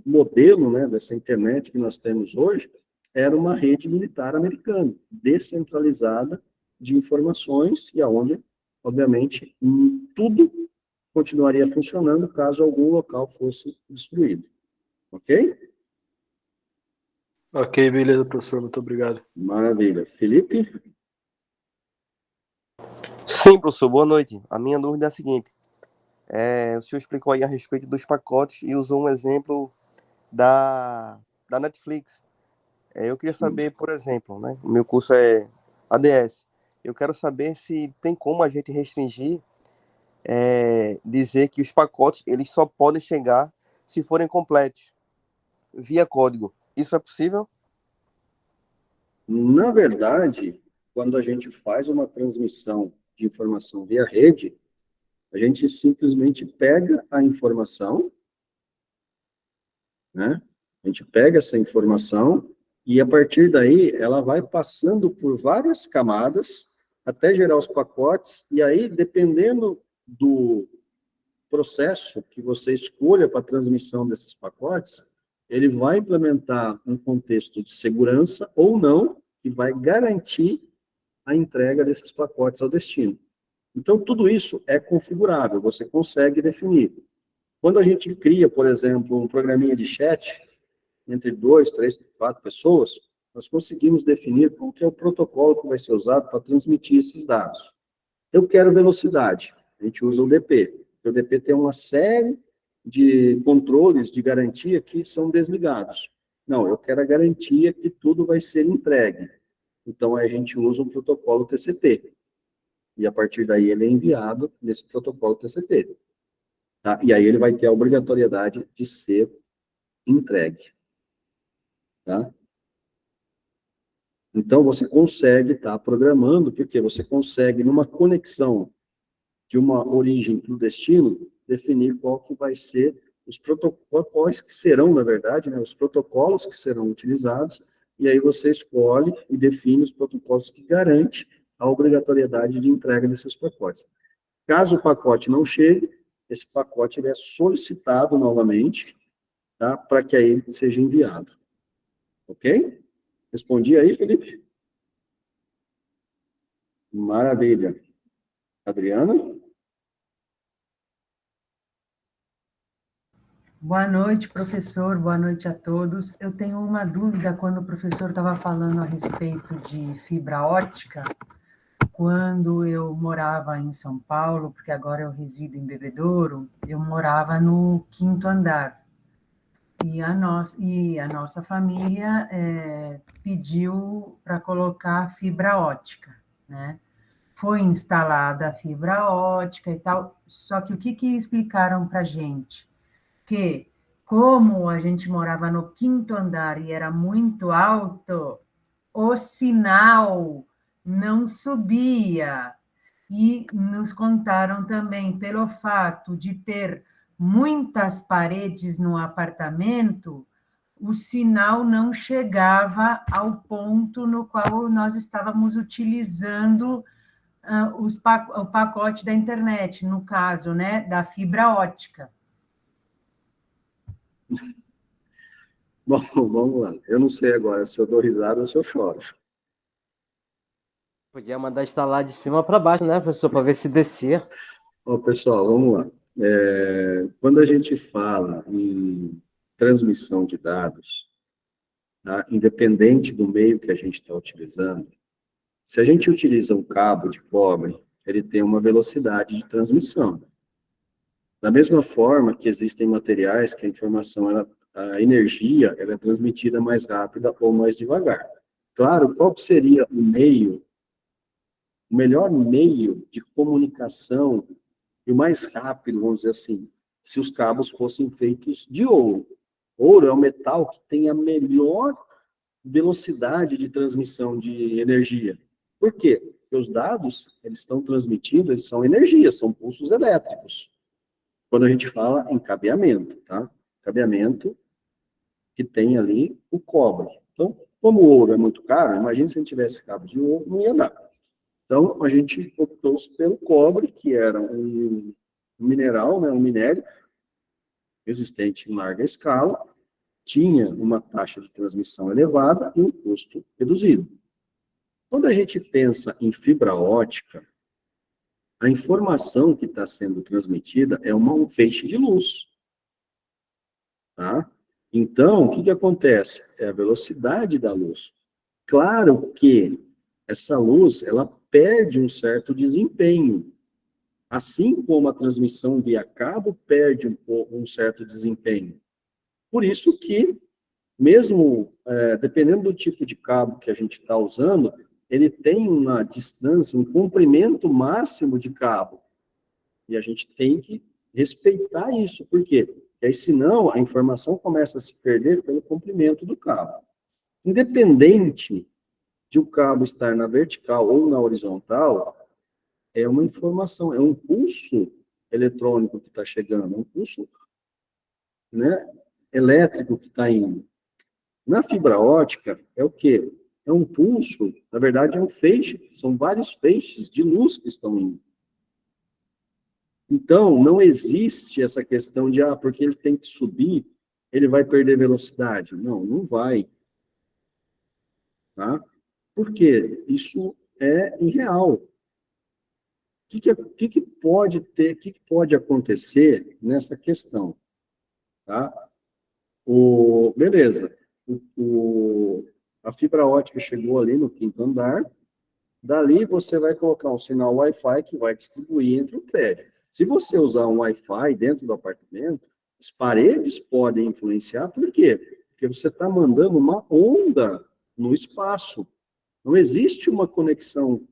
modelo, né, dessa internet que nós temos hoje era uma rede militar americana, descentralizada de informações e aonde, obviamente, tudo continuaria funcionando caso algum local fosse destruído. Ok? Ok, beleza, professor. Muito obrigado. Maravilha. Felipe? Sim, professor, boa noite. A minha dúvida é a seguinte. O senhor explicou aí a respeito dos pacotes e usou um exemplo da Netflix. Eu queria saber, por exemplo, né, o meu curso é ADS. Eu quero saber se tem como a gente restringir, dizer que os pacotes eles só podem chegar se forem completos, via código. Isso é possível? Na verdade, quando a gente faz uma transmissão de informação via rede, a gente simplesmente pega a informação, né? A gente pega essa informação e, a partir daí, ela vai passando por várias camadas até gerar os pacotes, e aí, dependendo do processo que você escolha para a transmissão desses pacotes, ele vai implementar um contexto de segurança ou não, que vai garantir a entrega desses pacotes ao destino. Então, tudo isso é configurável, você consegue definir. Quando a gente cria, por exemplo, um programinha de chat, entre 2, 3, 4 pessoas, nós conseguimos definir qual que é o protocolo que vai ser usado para transmitir esses dados. Eu quero velocidade, a gente usa o DP. O DP tem uma série de controles de garantia que são desligados. Não, eu quero a garantia que tudo vai ser entregue. Então, a gente usa um protocolo TCP. E, a partir daí, ele é enviado nesse protocolo TCP. Tá? E aí, ele vai ter a obrigatoriedade de ser entregue. Tá? Então, você consegue estar programando, porque você consegue, numa conexão de uma origem para o destino, definir qual que vai ser os protocolos, que serão, na verdade, né, os protocolos que serão utilizados, e aí você escolhe e define os protocolos que garantem a obrigatoriedade de entrega desses pacotes. Caso o pacote não chegue, esse pacote ele é solicitado novamente, tá, para que aí ele seja enviado. Ok? Respondi aí, Felipe? Maravilha. Adriana? Boa noite, professor. Boa noite a todos. Eu tenho uma dúvida quando o professor estava falando a respeito de fibra ótica. Quando eu morava em São Paulo, porque agora eu resido em Bebedouro, eu morava no 5º andar. E a nossa família pediu para colocar fibra ótica, né? foi instalada a fibra ótica e tal, só que o que explicaram para a gente? Que, como a gente morava no 5º andar e era muito alto, o sinal não subia. E nos contaram também, pelo fato de ter muitas paredes no apartamento, o sinal não chegava ao ponto no qual nós estávamos utilizando o pacote da internet, no caso, né, da fibra ótica. Bom, vamos lá. Eu não sei agora se eu dou risada ou se eu choro. Podia mandar instalar de cima para baixo, né, professor, para ver se descia. Ó, pessoal, vamos lá. Quando a gente fala em transmissão de dados, tá? Independente do meio que a gente está utilizando, se a gente utiliza um cabo de cobre, ele tem uma velocidade de transmissão. Da mesma forma que existem materiais que a informação, a energia, ela é transmitida mais rápida ou mais devagar. Claro, qual seria o melhor meio de comunicação e o mais rápido, vamos dizer assim, se os cabos fossem feitos de ouro. Ouro é um metal que tem a melhor velocidade de transmissão de energia. Por quê? Porque os dados, eles estão transmitidos, eles são energia, são pulsos elétricos. Quando a gente fala em cabeamento, tá? Cabeamento que tem ali o cobre. Então, como o ouro é muito caro, imagina se a gente tivesse cabo de ouro, não ia dar. Então, a gente optou pelo cobre, que era um mineral, né, um minério resistente em larga escala, tinha uma taxa de transmissão elevada e um custo reduzido. Quando a gente pensa em fibra ótica, a informação que está sendo transmitida é um feixe de luz. Tá? Então, o que acontece? É a velocidade da luz. Claro que essa luz, ela perde um certo desempenho. Assim como a transmissão via cabo perde um certo desempenho. Por isso que, mesmo dependendo do tipo de cabo que a gente está usando, ele tem uma distância, um comprimento máximo de cabo. E a gente tem que respeitar isso. Por quê? Porque aí, senão, a informação começa a se perder pelo comprimento do cabo. Independente de o cabo estar na vertical ou na horizontal, é uma informação, é um pulso eletrônico que está chegando, um pulso, né, elétrico que está indo. Na fibra ótica, é o quê? É um pulso, na verdade é um feixe, são vários feixes de luz que estão indo. Então, não existe essa questão de, porque ele tem que subir, ele vai perder velocidade. Não, não vai. Tá? Por quê? Isso é irreal. O que pode acontecer nessa questão? Tá? Beleza. A fibra ótica chegou ali no 5º andar. Dali você vai colocar um sinal Wi-Fi que vai distribuir entre o prédio. Se você usar um Wi-Fi dentro do apartamento, as paredes podem influenciar. Por quê? Porque você está mandando uma onda no espaço. Não existe uma conexão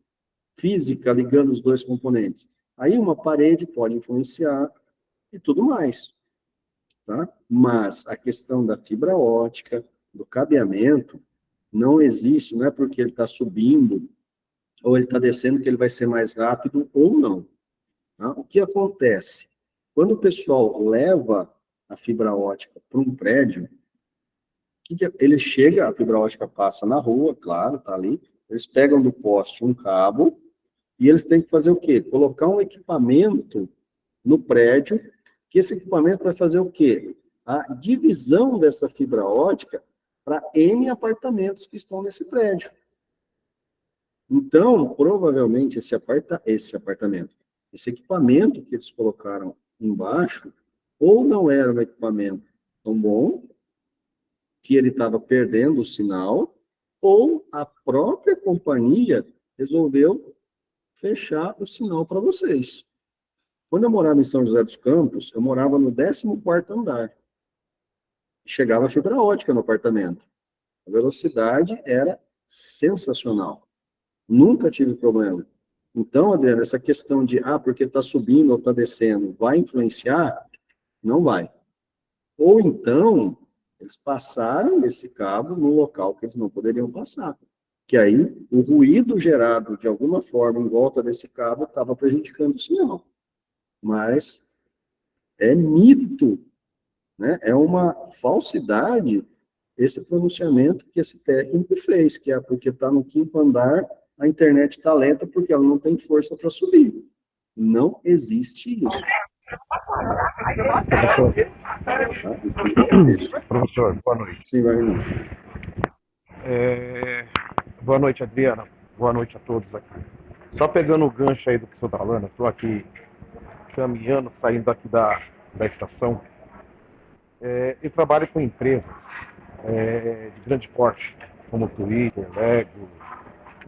física ligando os dois componentes. Aí uma parede pode influenciar e tudo mais. Tá? Mas a questão da fibra ótica, do cabeamento, não existe, não é porque ele está subindo ou ele está descendo que ele vai ser mais rápido ou não. Tá? O que acontece? Quando o pessoal leva a fibra ótica para um prédio, ele chega, a fibra ótica passa na rua, claro, tá ali, eles pegam do poste um cabo e eles têm que fazer o quê? Colocar um equipamento no prédio, que esse equipamento vai fazer o quê? A divisão dessa fibra ótica para N apartamentos que estão nesse prédio. Então, provavelmente, esse equipamento que eles colocaram embaixo, ou não era um equipamento tão bom, que ele estava perdendo o sinal, ou a própria companhia resolveu fechar o sinal para vocês. Quando eu morava em São José dos Campos, eu morava no 14º andar. Chegava a fibra ótica no apartamento. A velocidade era sensacional. Nunca tive problema. Então, Adriano, essa questão de, porque está subindo ou está descendo, vai influenciar? Não vai. Ou então, eles passaram esse cabo no local que eles não poderiam passar. Que aí, o ruído gerado, de alguma forma, em volta desse cabo, estava prejudicando o sinal. Mas é mito, né? É uma falsidade esse pronunciamento que esse técnico fez, que é porque está no 5º andar, a internet está lenta porque ela não tem força para subir. Não existe isso. Professor, boa noite. Sim, vai. Boa noite, Adriana. Boa noite a todos aqui. Só pegando o gancho aí do que o senhor está falando, estou aqui caminhando, saindo aqui da estação. Eu trabalho com empresas de grande porte, como Twitter, Lego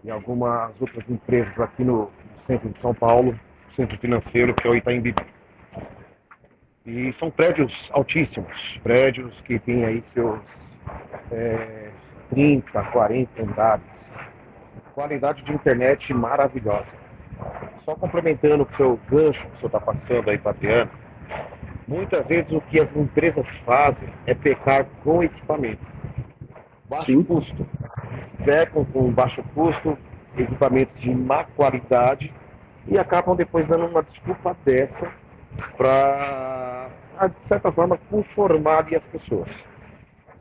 e algumas outras empresas aqui no centro de São Paulo, centro financeiro, que é o Itaim Bibi. E são prédios altíssimos, prédios que têm aí seus 30, 40 andares. Qualidade de internet maravilhosa. Só complementando o seu gancho que o senhor está passando aí para a Adriana, muitas vezes o que as empresas fazem é pecar com equipamento. Baixo custo. Pecam com baixo custo, equipamentos de má qualidade e acabam depois dando uma desculpa dessa para, de certa forma, conformar ali as pessoas.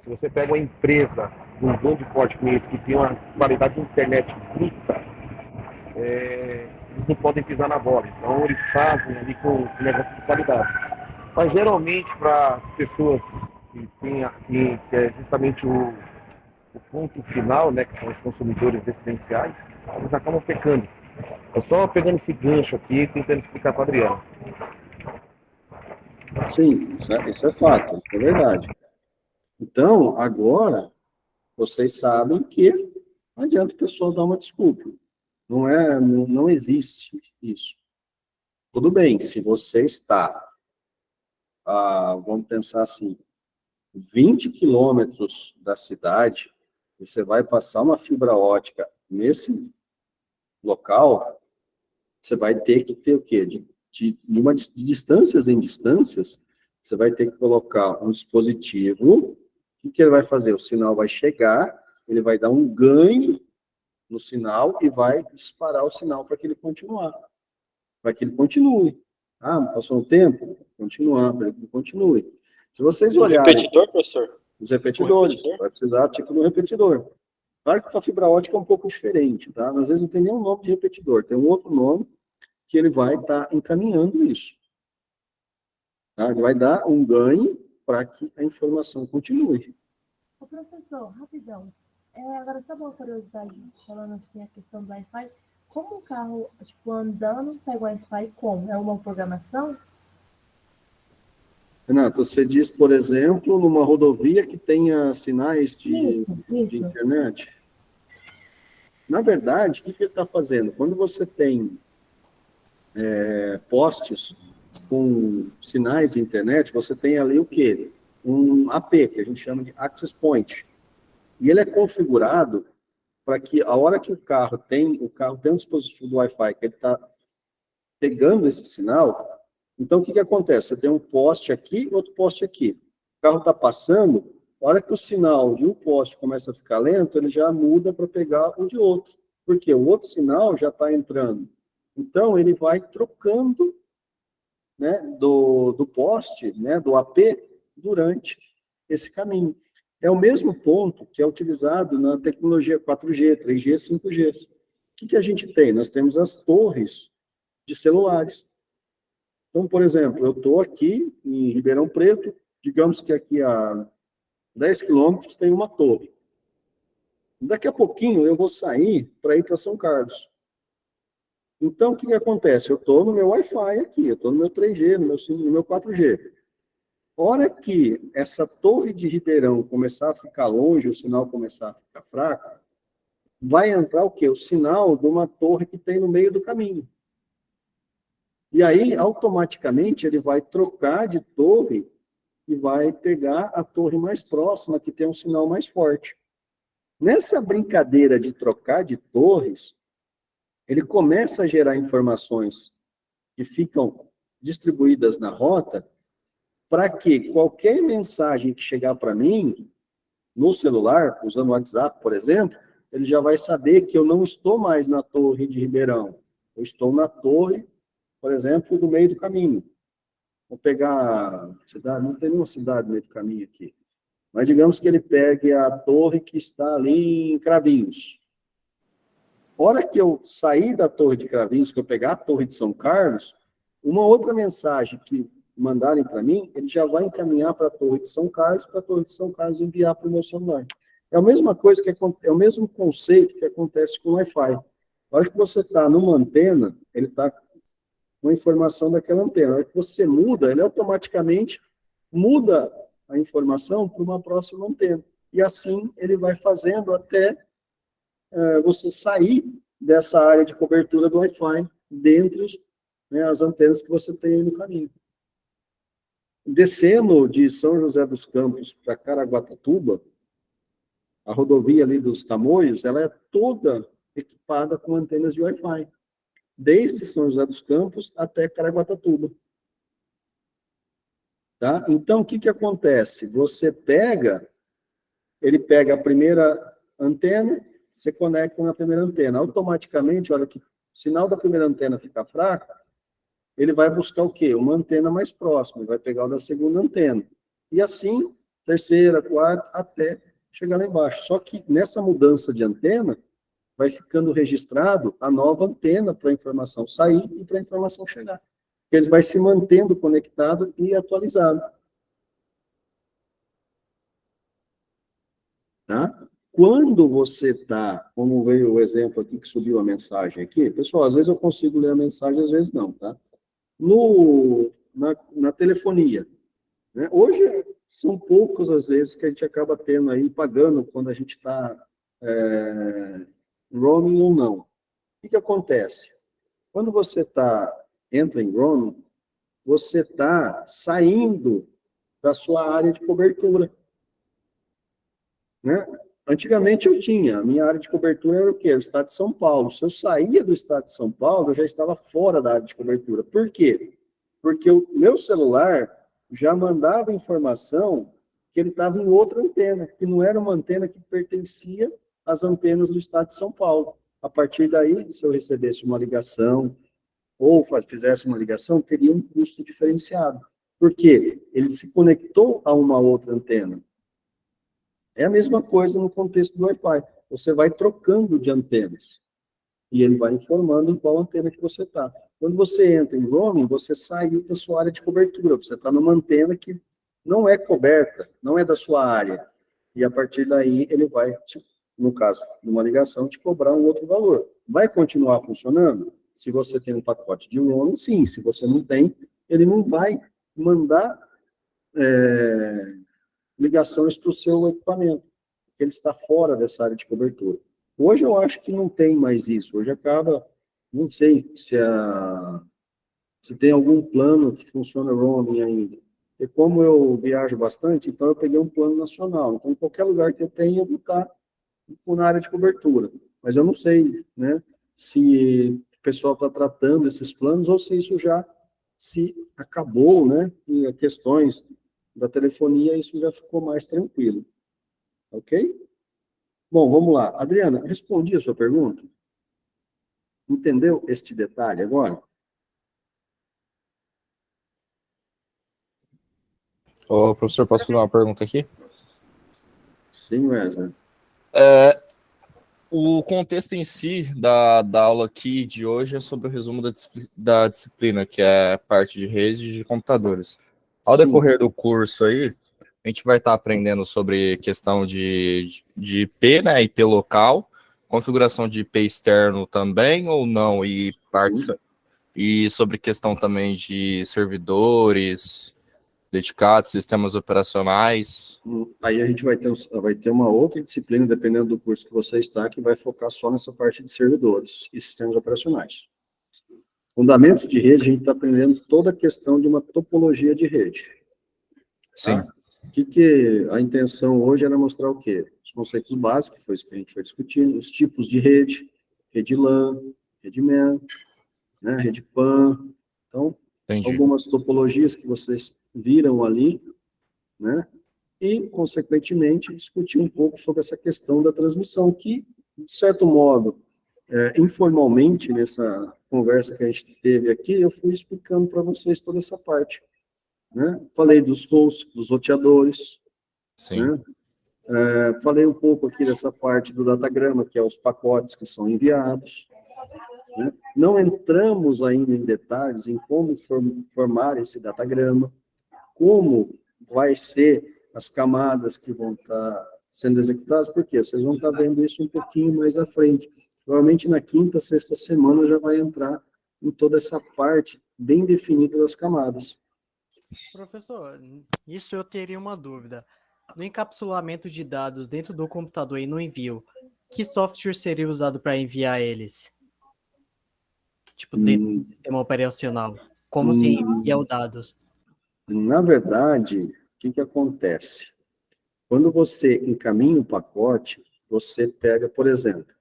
Se você pega uma empresa de um grande porte como esse, que tem uma qualidade de internet bruta, eles não podem pisar na bola. Então, eles fazem ali com negócio de qualidade. Mas, geralmente, para pessoas que é justamente o ponto final, né, que são os consumidores residenciais, eles acabam pecando. Eu só pegando esse gancho aqui e tentando explicar para a Adriana. Sim, isso é fato, isso é verdade. Então, agora, vocês sabem que não adianta o pessoal dar uma desculpa. Não existe isso. Tudo bem, se você está, vamos pensar assim, 20 quilômetros da cidade, você vai passar uma fibra ótica nesse local, você vai ter que ter o quê? De distâncias em distâncias, você vai ter que colocar um dispositivo. O que ele vai fazer? O sinal vai chegar, ele vai dar um ganho no sinal e vai disparar o sinal para que ele continue. Passou um tempo? Continuar, para que ele continue. Se vocês olharem... Repetidor, professor? Os repetidores, vai precisar tipo de um repetidor. Claro que a fibra ótica é um pouco diferente, tá? Às vezes não tem nenhum nome de repetidor, tem um outro nome que ele vai estar encaminhando isso. Tá? Ele vai dar um ganho para que a informação continue. Ô, professor, rapidão. Agora, só uma curiosidade, falando assim a questão do Wi-Fi. Como o carro, andando, pega o Wi-Fi como? É uma programação? Renato, você diz, por exemplo, numa rodovia que tenha sinais de internet? Na verdade, o que ele está fazendo? Quando você tem postes com sinais de internet, você tem ali o quê? Um AP, que a gente chama de Access Point. E ele é configurado para que a hora que o carro tem um dispositivo do Wi-Fi, que ele está pegando esse sinal, então o que acontece? Você tem um poste aqui e outro poste aqui. O carro está passando, a hora que o sinal de um poste começa a ficar lento, ele já muda para pegar o de outro. Porque o outro sinal já está entrando. Então, ele vai trocando, né, do poste, né, do AP, durante esse caminho. É o mesmo ponto que é utilizado na tecnologia 4G, 3G, 5G. O que a gente tem? Nós temos as torres de celulares. Então, por exemplo, eu estou aqui em Ribeirão Preto, digamos que aqui a 10 quilômetros tem uma torre. Daqui a pouquinho eu vou sair para ir para São Carlos. Então, o que acontece? Eu estou no meu Wi-Fi aqui, eu estou no meu 3G, no meu 4G. A hora que essa torre de Ribeirão começar a ficar longe, o sinal começar a ficar fraco, vai entrar o quê? O sinal de uma torre que tem no meio do caminho. E aí, automaticamente, ele vai trocar de torre e vai pegar a torre mais próxima, que tem um sinal mais forte. Nessa brincadeira de trocar de torres, ele começa a gerar informações que ficam distribuídas na rota para que qualquer mensagem que chegar para mim no celular, usando o WhatsApp, por exemplo, ele já vai saber que eu não estou mais na Torre de Ribeirão. Eu estou na torre, por exemplo, do meio do caminho. Vou pegar cidade, não tem nenhuma cidade no meio do caminho aqui. Mas digamos que ele pegue a torre que está ali em Cravinhos. A hora que eu sair da Torre de Cravinhos, que eu pegar a Torre de São Carlos, uma outra mensagem que mandarem para mim, ele já vai encaminhar para a Torre de São Carlos, para a Torre de São Carlos enviar para o meu celular. É a mesma coisa, é o mesmo conceito que acontece com o Wi-Fi. A hora que você está numa antena, ele está com a informação daquela antena. A hora que você muda, ele automaticamente muda a informação para uma próxima antena. E assim ele vai fazendo até você sair dessa área de cobertura do Wi-Fi, dentre as antenas que você tem aí no caminho. Descendo de São José dos Campos para Caraguatatuba, a rodovia ali dos Tamoios, ela é toda equipada com antenas de Wi-Fi, desde São José dos Campos até Caraguatatuba. Tá? Então, o que acontece? Ele pega a primeira antena, você conecta na primeira antena. Automaticamente, a hora que o sinal da primeira antena ficar fraco, ele vai buscar o quê? Uma antena mais próxima, ele vai pegar o da segunda antena. E assim, terceira, quarta, até chegar lá embaixo. Só que nessa mudança de antena, vai ficando registrado a nova antena para a informação sair e para a informação chegar. Ele vai se mantendo conectado e atualizado. Tá? Quando você está, como veio o exemplo aqui que subiu a mensagem aqui, pessoal, às vezes eu consigo ler a mensagem, às vezes não, tá? Na telefonia, né? Hoje são poucas as vezes que a gente acaba tendo aí, pagando quando a gente está roaming ou não. O que acontece? Quando você entra em roaming, você está saindo da sua área de cobertura. Né? Antigamente a minha área de cobertura era o quê? O estado de São Paulo. Se eu saía do estado de São Paulo, eu já estava fora da área de cobertura. Por quê? Porque o meu celular já mandava informação que ele estava em outra antena, que não era uma antena que pertencia às antenas do estado de São Paulo. A partir daí, se eu recebesse uma ligação ou fizesse uma ligação, teria um custo diferenciado. Por quê? Ele se conectou a uma outra antena. É a mesma coisa no contexto do Wi-Fi. Você vai trocando de antenas. E ele vai informando em qual antena que você está. Quando você entra em roaming, você sai da sua área de cobertura. Você está numa antena que não é coberta, não é da sua área. E a partir daí, ele vai, no caso, numa ligação, te cobrar um outro valor. Vai continuar funcionando? Se você tem um pacote de roaming, sim. Se você não tem, ele não vai mandar ligações para o seu equipamento, porque ele está fora dessa área de cobertura. Hoje eu acho que não tem mais isso. Hoje acaba, não sei se tem algum plano que funciona roaming ainda. E como eu viajo bastante, então eu peguei um plano nacional. Então, em qualquer lugar que eu tenha, eu vou estar na área de cobertura. Mas eu não sei, né, se o pessoal está tratando esses planos ou se isso já se acabou, né, e questões da telefonia, isso já ficou mais tranquilo. Ok? Bom, vamos lá. Adriana, respondi a sua pergunta? Entendeu este detalhe agora? Ô, professor, posso fazer uma pergunta aqui? Sim, Wesley. O contexto em si da aula aqui de hoje é sobre o resumo da disciplina, que é a parte de redes de computadores. Ao decorrer do curso aí, a gente vai estar aprendendo sobre questão de IP, né, IP local, configuração de IP externo também ou não, e sobre questão também de servidores dedicados, sistemas operacionais. Aí a gente vai ter uma outra disciplina, dependendo do curso que você está, que vai focar só nessa parte de servidores e sistemas operacionais. Fundamentos de rede, a gente está aprendendo toda a questão de uma topologia de rede. Tá? Sim. A intenção hoje era mostrar o quê? Os conceitos básicos, foi isso que a gente foi discutindo, os tipos de rede LAN, rede MAN, né, rede PAN. Então, Entendi. algumas topologias que vocês viram ali, né? E, consequentemente, discutir um pouco sobre essa questão da transmissão, que, de certo modo, informalmente, nessa conversa que a gente teve aqui, eu fui explicando para vocês toda essa parte, né? Falei dos hosts, dos roteadores, Sim. né? Falei um pouco aqui dessa parte do datagrama, que é os pacotes que são enviados, né? Não entramos ainda em detalhes em como formar esse datagrama, como vai ser as camadas que vão estar sendo executadas, porque vocês vão estar vendo isso um pouquinho mais à frente. Provavelmente na quinta, sexta semana já vai entrar em toda essa parte bem definida das camadas. Professor, isso eu teria uma dúvida. No encapsulamento de dados dentro do computador e no envio, que software seria usado para enviar eles? Tipo, dentro do sistema operacional. Como se envia os dados? Na verdade, o que acontece? Quando você encaminha o pacote, você pega, por exemplo,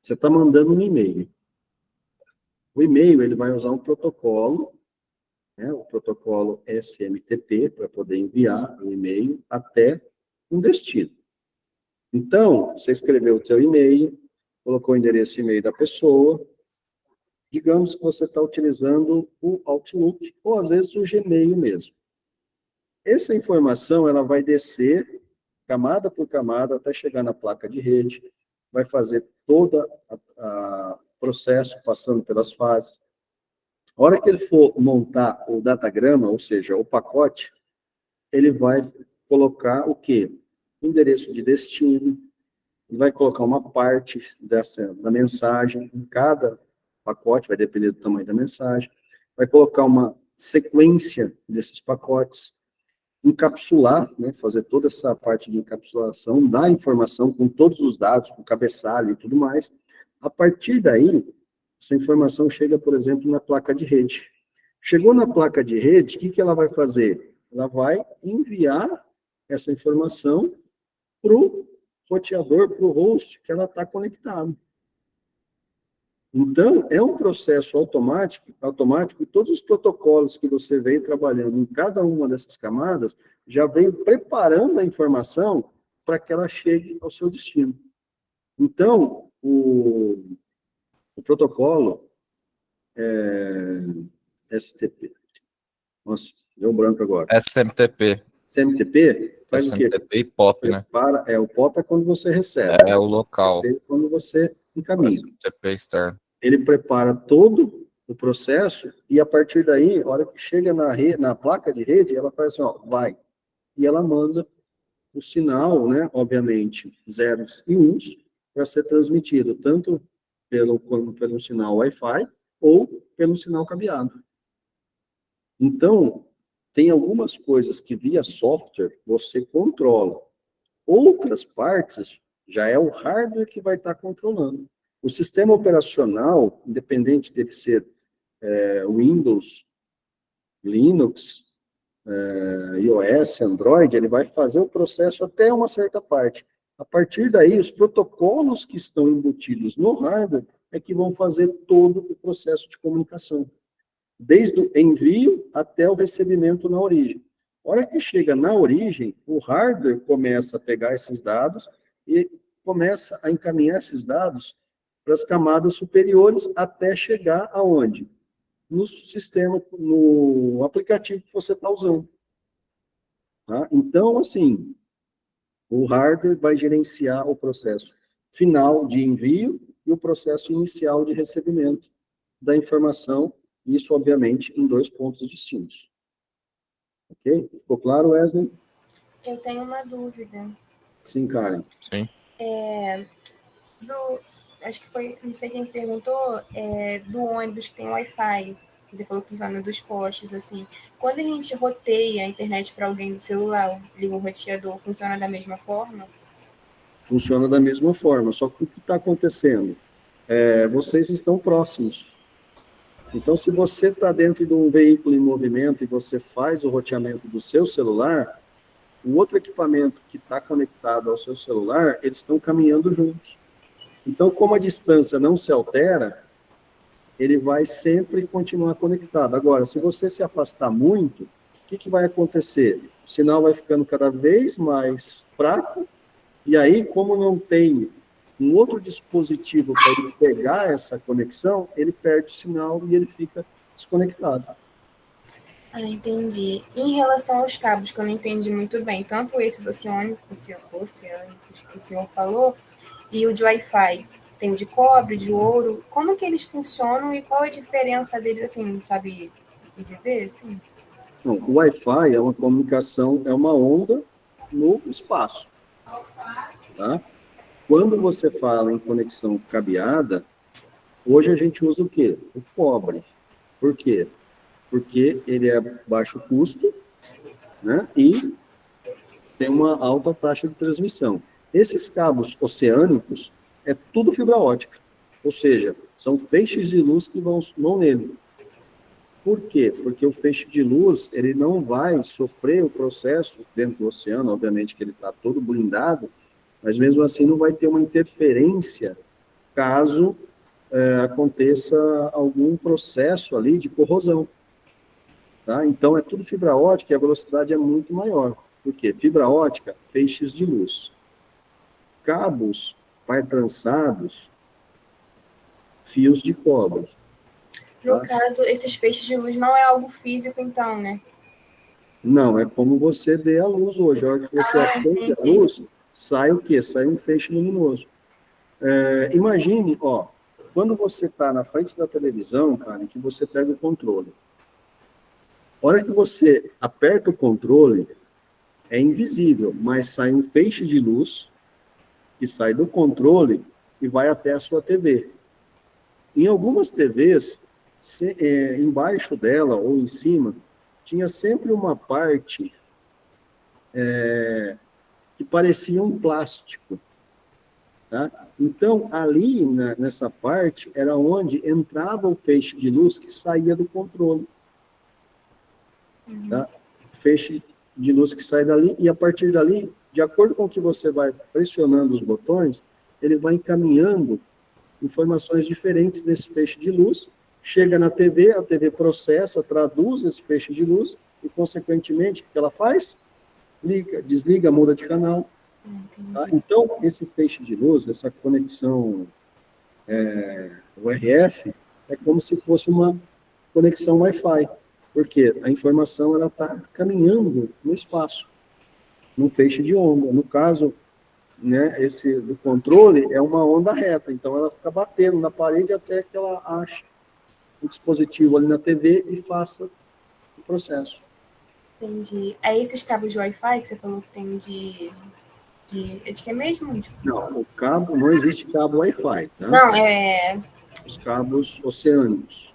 você está mandando um e-mail. O e-mail, ele vai usar um protocolo, né, o protocolo SMTP, para poder enviar o e-mail até um destino. Então, você escreveu o seu e-mail, colocou o endereço e-mail da pessoa, digamos que você está utilizando o Outlook, ou às vezes o Gmail mesmo. Essa informação, ela vai descer, camada por camada, até chegar na placa de rede, vai fazer todo o processo, passando pelas fases. A hora que ele for montar o datagrama, ou seja, o pacote, ele vai colocar o quê? Endereço de destino, vai colocar uma parte da mensagem, em cada pacote, vai depender do tamanho da mensagem, vai colocar uma sequência desses pacotes, encapsular, né, fazer toda essa parte de encapsulação da informação com todos os dados, com cabeçalho e tudo mais. A partir daí, essa informação chega, por exemplo, na placa de rede. Chegou na placa de rede, o que ela vai fazer? Ela vai enviar essa informação para o roteador, para o host que ela está conectado. Então, é um processo automático, e todos os protocolos que você vem trabalhando em cada uma dessas camadas, já vem preparando a informação para que ela chegue ao seu destino. Então, o protocolo STP. Nossa, deu branco agora. SMTP. SMTP faz o quê? SMTP e POP, né? O POP é quando você recebe. É o local. SMTP é quando você encaminha. SMTP externo. Ele prepara todo o processo e, a partir daí, a hora que chega na placa de rede, ela faz assim, ó, vai. E ela manda o sinal, né, obviamente, zeros e uns, para ser transmitido, tanto pelo sinal Wi-Fi ou pelo sinal cabeado. Então, tem algumas coisas que, via software, você controla. Outras partes, já é o hardware que vai estar controlando. O sistema operacional, independente dele ser Windows, Linux, iOS, Android, ele vai fazer o processo até uma certa parte. A partir daí, os protocolos que estão embutidos no hardware é que vão fazer todo o processo de comunicação. Desde o envio até o recebimento na origem. A hora que chega na origem, o hardware começa a pegar esses dados e começa a encaminhar esses dados para as camadas superiores até chegar aonde? No sistema, no aplicativo que você está usando. Tá? Então, assim, o hardware vai gerenciar o processo final de envio e o processo inicial de recebimento da informação, isso, obviamente, em 2 pontos distintos. Ok? Ficou claro, Wesley? Eu tenho uma dúvida. Sim, Karen. Sim. Acho que foi, não sei quem perguntou, do ônibus que tem Wi-Fi. Você falou que funciona dos postes, assim. Quando a gente roteia a internet para alguém do celular, liga um roteador, funciona da mesma forma? Funciona da mesma forma, só que o que está acontecendo? Vocês estão próximos. Então, se você está dentro de um veículo em movimento e você faz o roteamento do seu celular, o outro equipamento que está conectado ao seu celular, eles estão caminhando juntos. Então, como a distância não se altera, ele vai sempre continuar conectado. Agora, se você se afastar muito, o que vai acontecer? O sinal vai ficando cada vez mais fraco, e aí, como não tem um outro dispositivo para ele pegar essa conexão, ele perde o sinal e ele fica desconectado. Ah, entendi. Em relação aos cabos, que eu não entendi muito bem, tanto esses oceânicos que o senhor falou, e o de Wi-Fi, tem o de cobre, de ouro, como que eles funcionam e qual a diferença deles, assim, sabe me dizer, assim? Não, o Wi-Fi é uma comunicação, é uma onda no espaço, tá? Quando você fala em conexão cabeada, hoje a gente usa o quê? O cobre. Por quê? Porque ele é baixo custo, né? E tem uma alta taxa de transmissão. Esses cabos oceânicos é tudo fibra ótica, ou seja, são feixes de luz que vão nele. Por quê? Porque o feixe de luz, ele não vai sofrer o processo dentro do oceano, obviamente que ele está todo blindado, mas mesmo assim não vai ter uma interferência caso aconteça algum processo ali de corrosão. Tá? Então, é tudo fibra ótica e a velocidade é muito maior. Por quê? Fibra ótica, feixes de luz. Cabos trançados, fios de cobre. No caso, esses feixes de luz não é algo físico, então, né? Não, é como você vê a luz hoje. A hora que você acende a luz, sai o quê? Sai um feixe luminoso. Imagine, ó, quando você está na frente da televisão, cara, que você pega o controle. A hora que você aperta o controle, é invisível, mas sai um feixe de luz que sai do controle e vai até a sua TV. Em algumas TVs, embaixo dela ou em cima, tinha sempre uma parte que parecia um plástico. Tá? Então, ali, nessa parte, era onde entrava o feixe de luz que saía do controle. Tá? Feixe de luz que sai dali, e a partir dali, de acordo com o que você vai pressionando os botões, ele vai encaminhando informações diferentes desse feixe de luz, chega na TV, a TV processa, traduz esse feixe de luz, e, consequentemente, o que ela faz? Liga, desliga, muda de canal. Tá? Então, esse feixe de luz, essa conexão URF, é como se fosse uma conexão Wi-Fi, porque a informação está caminhando no espaço, num feixe de onda. No caso, né, esse do controle é uma onda reta, então ela fica batendo na parede até que ela ache o dispositivo ali na TV e faça o processo. Entendi. É esses cabos de Wi-Fi que você falou que tem de que é mesmo? Não, o cabo, não existe cabo Wi-Fi, tá? Não, os cabos oceânicos.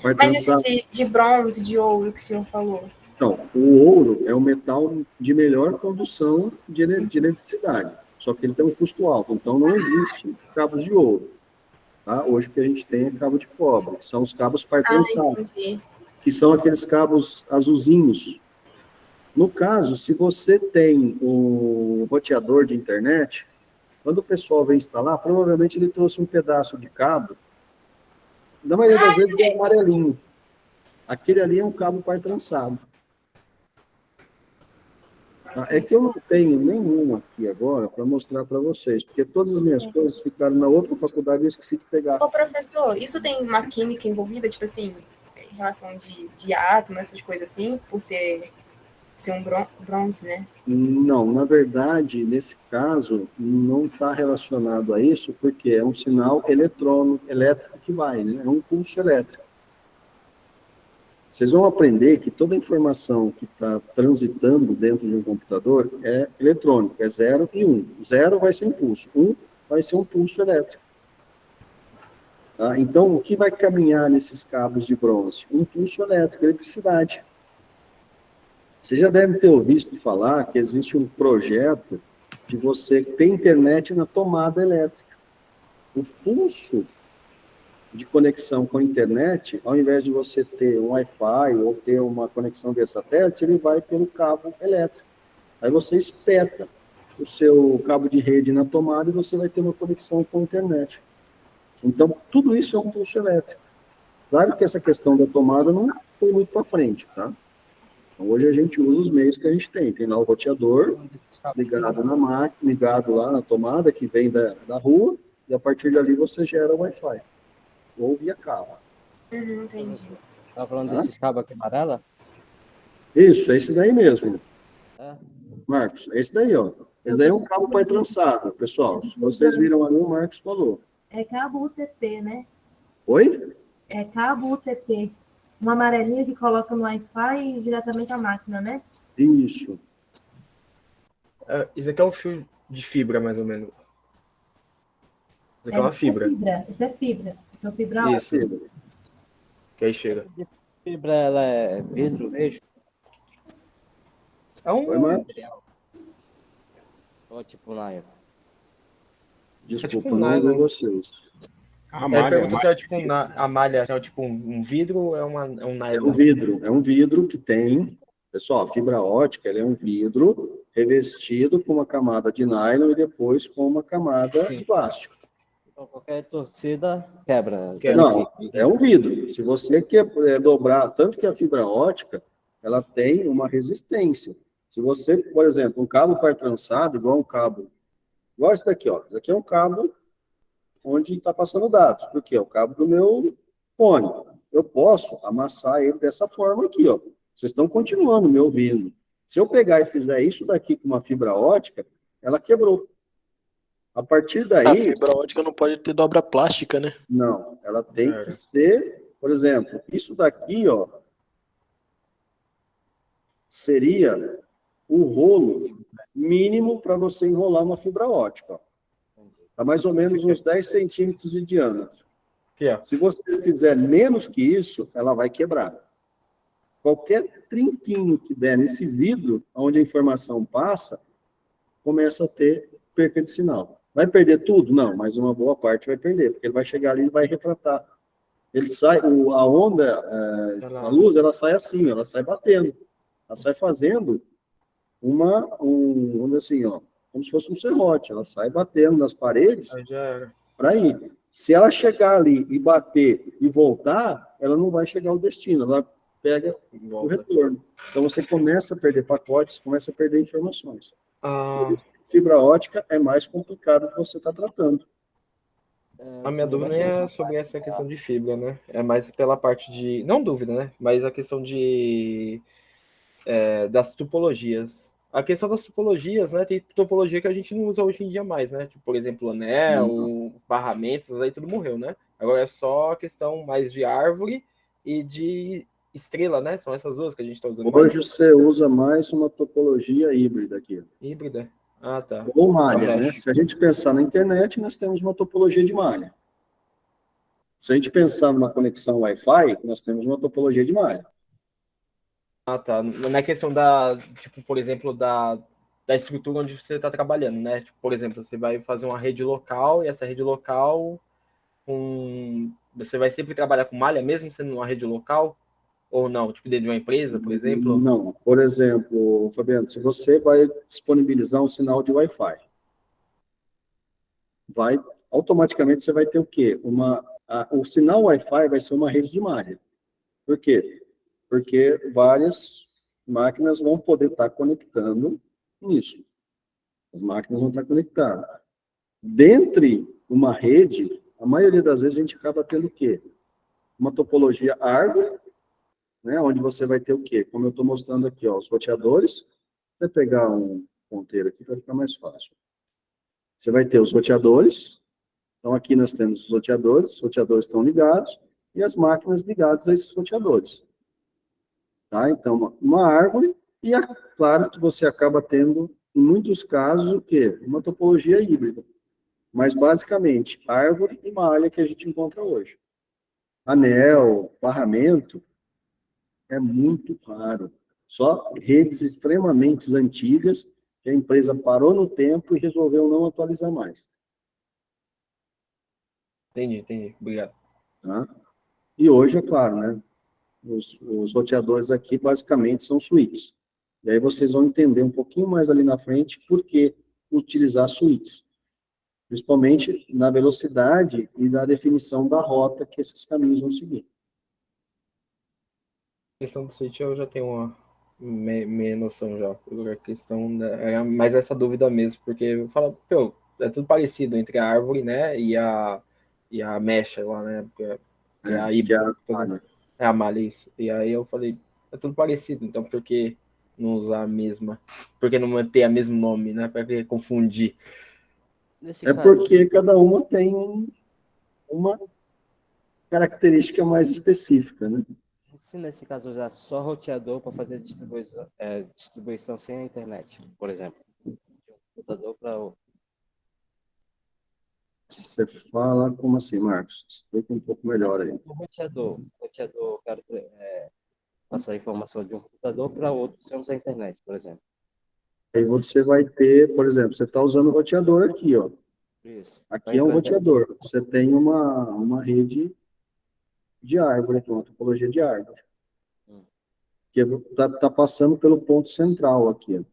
Mas esse de bronze, de ouro que o senhor falou? Então, o ouro é um metal de melhor condução de eletricidade, só que ele tem um custo alto, então não existe cabos de ouro. Tá? Hoje o que a gente tem é cabo de cobre, que são os cabos trançados, que são aqueles cabos azulzinhos. No caso, se você tem o roteador de internet, quando o pessoal vem instalar, provavelmente ele trouxe um pedaço de cabo, na maioria das vezes é amarelinho. Aquele ali é um cabo trançado. É que eu não tenho nenhum aqui agora para mostrar para vocês, porque todas as minhas coisas ficaram na outra faculdade e eu esqueci de pegar. Ô, professor, isso tem uma química envolvida, tipo assim, em relação de átomo, essas coisas assim, por ser um bronze, né? Não, na verdade, nesse caso, não está relacionado a isso, porque é um sinal elétrico que vai, né? É um pulso elétrico. Vocês vão aprender que toda informação que está transitando dentro de um computador é eletrônica, é 0 e 1. 0 vai ser impulso, 1 vai ser um pulso elétrico. Tá? Então, o que vai caminhar nesses cabos de bronze? Um pulso elétrico, eletricidade. Você já deve ter ouvido falar que existe um projeto de você ter internet na tomada elétrica. O pulso de conexão com a internet, ao invés de você ter um Wi-Fi ou ter uma conexão via satélite, ele vai pelo cabo elétrico. Aí você espeta o seu cabo de rede na tomada e você vai ter uma conexão com a internet. Então, tudo isso é um pulso elétrico. Claro que essa questão da tomada não foi muito para frente, tá? Então, hoje a gente usa os meios que a gente tem. Tem lá o roteador ligado na máquina, ligado lá na tomada que vem da rua, e a partir dali você gera o Wi-Fi. Ou via cabo. Entendi. Tá falando Tá? desses cabos aqui amarela? Isso, é esse daí mesmo. É. Marcos, é esse daí, ó. Esse daí é um cabo pai trançado, pessoal. Se vocês viram ali, o Marcos falou. É cabo UTP, né? Oi? É cabo UTP. Uma amarelinha que coloca no Wi-Fi e diretamente à máquina, né? Isso. Isso aqui é um fio de fibra, mais ou menos. Isso aqui é uma fibra. Isso é fibra. Isso é fibra Isso. ótica. Que aí chega. Fibra, ela é vidro mesmo? É um... Oi, Marcos? Ou tipo nylon? Desculpa, tipo não nylon. ouvi vocês. Ele perguntou se é tipo a malha, se é tipo um vidro ou é um nylon? É um vidro que tem, pessoal, a fibra ótica, ele é um vidro revestido com uma camada de nylon e depois com uma camada de plástico. Então qualquer torcida quebra. Não, é um vidro. Se você quer dobrar, tanto que a fibra ótica, ela tem uma resistência. Se você, por exemplo, um cabo par trançado, igual esse daqui, ó. Esse aqui é um cabo onde está passando dados, porque é o cabo do meu fone. Eu posso amassar ele dessa forma aqui, ó. Vocês estão continuando me ouvindo. Se eu pegar e fizer isso daqui com uma fibra ótica, ela quebrou. A partir daí... A fibra ótica não pode ter dobra plástica, né? Não, ela tem que ser, por exemplo, isso daqui, ó, seria o rolo mínimo para você enrolar uma fibra ótica, ó. Tá mais ou menos uns 10 centímetros de diâmetro. Se você fizer menos que isso, ela vai quebrar. Qualquer trinquinho que der nesse vidro, onde a informação passa, começa a ter perca de sinal. Vai perder tudo? Não, mas uma boa parte vai perder, porque ele vai chegar ali e vai refratar. Ele sai, a onda, a luz, ela sai assim, ela sai batendo. Ela sai fazendo vamos dizer assim, ó, como se fosse um serrote. Ela sai batendo nas paredes para ir. Se ela chegar ali e bater e voltar, ela não vai chegar ao destino, ela pega o retorno. Então você começa a perder pacotes, começa a perder informações. Fibra ótica é mais complicado que você está tratando. A minha dúvida é sobre essa questão de fibra, né? É mais pela parte de... Não dúvida, né? Mas a questão das topologias. A questão das topologias, né? Tem topologia que a gente não usa hoje em dia mais, né? Tipo, por exemplo, anel, barramentos, aí tudo morreu, né? Agora é só a questão mais de árvore e de estrela, né? São essas duas que a gente está usando. Hoje você usa mais uma topologia híbrida aqui. Híbrida? Ah, tá. Ou malha, né? Se a gente pensar na internet, nós temos uma topologia de malha. Se a gente pensar numa conexão Wi-Fi, nós temos uma topologia de malha. Ah, tá. Na questão tipo, por exemplo, da estrutura onde você está trabalhando, né? Tipo, por exemplo, você vai fazer uma rede local e essa rede local, você vai sempre trabalhar com malha, mesmo sendo uma rede local? Ou não? Tipo, dentro de uma empresa, por exemplo? Não. Por exemplo, Fabiano, se você vai disponibilizar um sinal de Wi-Fi, automaticamente você vai ter o quê? O sinal Wi-Fi vai ser uma rede de malha. Por quê? Porque várias máquinas vão poder estar conectando nisso. As máquinas vão estar conectadas. Dentre uma rede, a maioria das vezes a gente acaba tendo o quê? Uma topologia árvore, né, onde você vai ter o quê? Como eu estou mostrando aqui, ó, os roteadores. Vou pegar um ponteiro aqui para ficar mais fácil. Você vai ter os roteadores. Então, aqui nós temos os roteadores estão ligados, e as máquinas ligadas a esses roteadores. Tá? Então, uma árvore, e é claro que você acaba tendo, em muitos casos, o quê? Uma topologia híbrida. Mas, basicamente, árvore e malha que a gente encontra hoje. Anel, barramento, é muito raro. Só redes extremamente antigas, que a empresa parou no tempo e resolveu não atualizar mais. Entendi. Obrigado. Tá? E hoje, é claro, né? Os roteadores aqui, basicamente, são suítes. E aí vocês vão entender um pouquinho mais ali na frente por que utilizar suítes. Principalmente na velocidade e na definição da rota que esses caminhos vão seguir. questão do switch eu já tenho uma meia noção já. A questão é mais essa dúvida mesmo, porque eu falo, pô, é tudo parecido entre a árvore, né, e a mecha lá, né, que é a que é híbrida, a malha. é a malha, isso. E aí eu falei, é tudo parecido, então por que não usar a mesma? Por que não manter o mesmo nome, né, para que confundir? Nesse É caso, porque cada uma tem uma característica mais específica, né? se nesse caso usar só roteador para fazer distribuição sem a internet, por exemplo, de um computador para outro. Você fala como assim, Marcos? Explica um pouco melhor aí. O roteador, eu quero passar a informação de um computador para outro sem usar a internet, por exemplo. Aí você vai ter, por exemplo, você está usando o roteador aqui, ó. Isso. Aqui é um roteador. Você tem uma rede de árvore aqui, uma topologia de árvore. Que está passando pelo ponto central aqui, ó.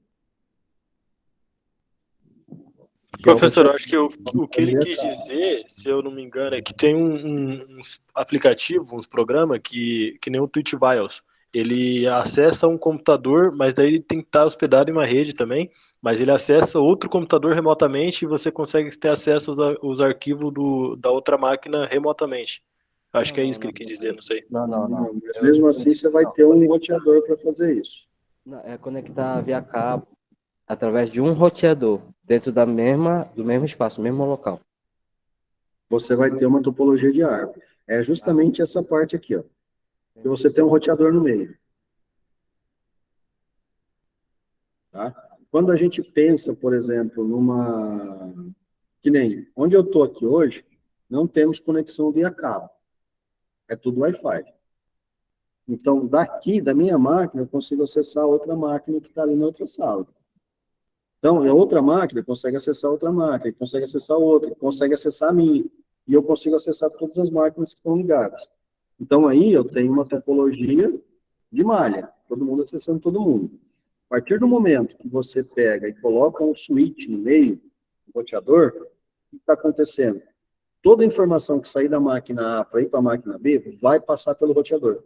Professor, eu acho que o que ele quis dizer, se eu não me engano, é que tem uns aplicativos, uns programas que nem o Twitch-Vials. Ele acessa um computador, mas daí ele tem que estar hospedado em uma rede também, mas ele acessa outro computador remotamente e você consegue ter acesso aos arquivos da outra máquina remotamente. Acho que é isso que ele quis dizer, não sei. Não. Mas mesmo assim, você vai ter um roteador para fazer isso. Não, é conectar via cabo através de um roteador dentro do mesmo espaço, mesmo local. Você vai ter uma topologia de árvore. É justamente essa parte aqui, ó. Que você tem um roteador no meio. Tá? Quando a gente pensa, por exemplo, que nem onde eu estou aqui hoje, não temos conexão via cabo. É tudo Wi-Fi. Então, daqui, da minha máquina, eu consigo acessar outra máquina que está ali na outra sala. Então, a outra máquina consegue acessar outra máquina, consegue acessar outra, consegue acessar a minha. E eu consigo acessar todas as máquinas que estão ligadas. Então, aí eu tenho uma topologia de malha, todo mundo acessando todo mundo. A partir do momento que você pega e coloca um switch no meio, um roteador, o que está acontecendo? Toda a informação que sair da máquina A para ir para a máquina B vai passar pelo roteador.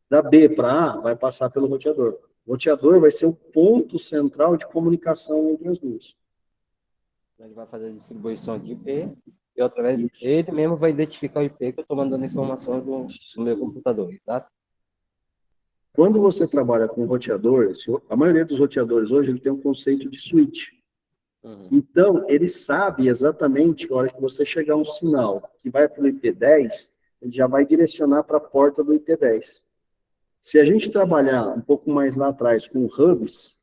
Da B para A, vai passar pelo roteador. O roteador vai ser o ponto central de comunicação entre as duas. Ele vai fazer a distribuição de IP e outra vez ele mesmo vai identificar o IP que eu estou mandando informação do meu computador, tá? Quando você trabalha com roteador, a maioria dos roteadores hoje ele tem um conceito de switch. Então, ele sabe exatamente a hora que você chegar um sinal que vai para o IP10, ele já vai direcionar para a porta do IP10. Se a gente trabalhar um pouco mais lá atrás com hubs,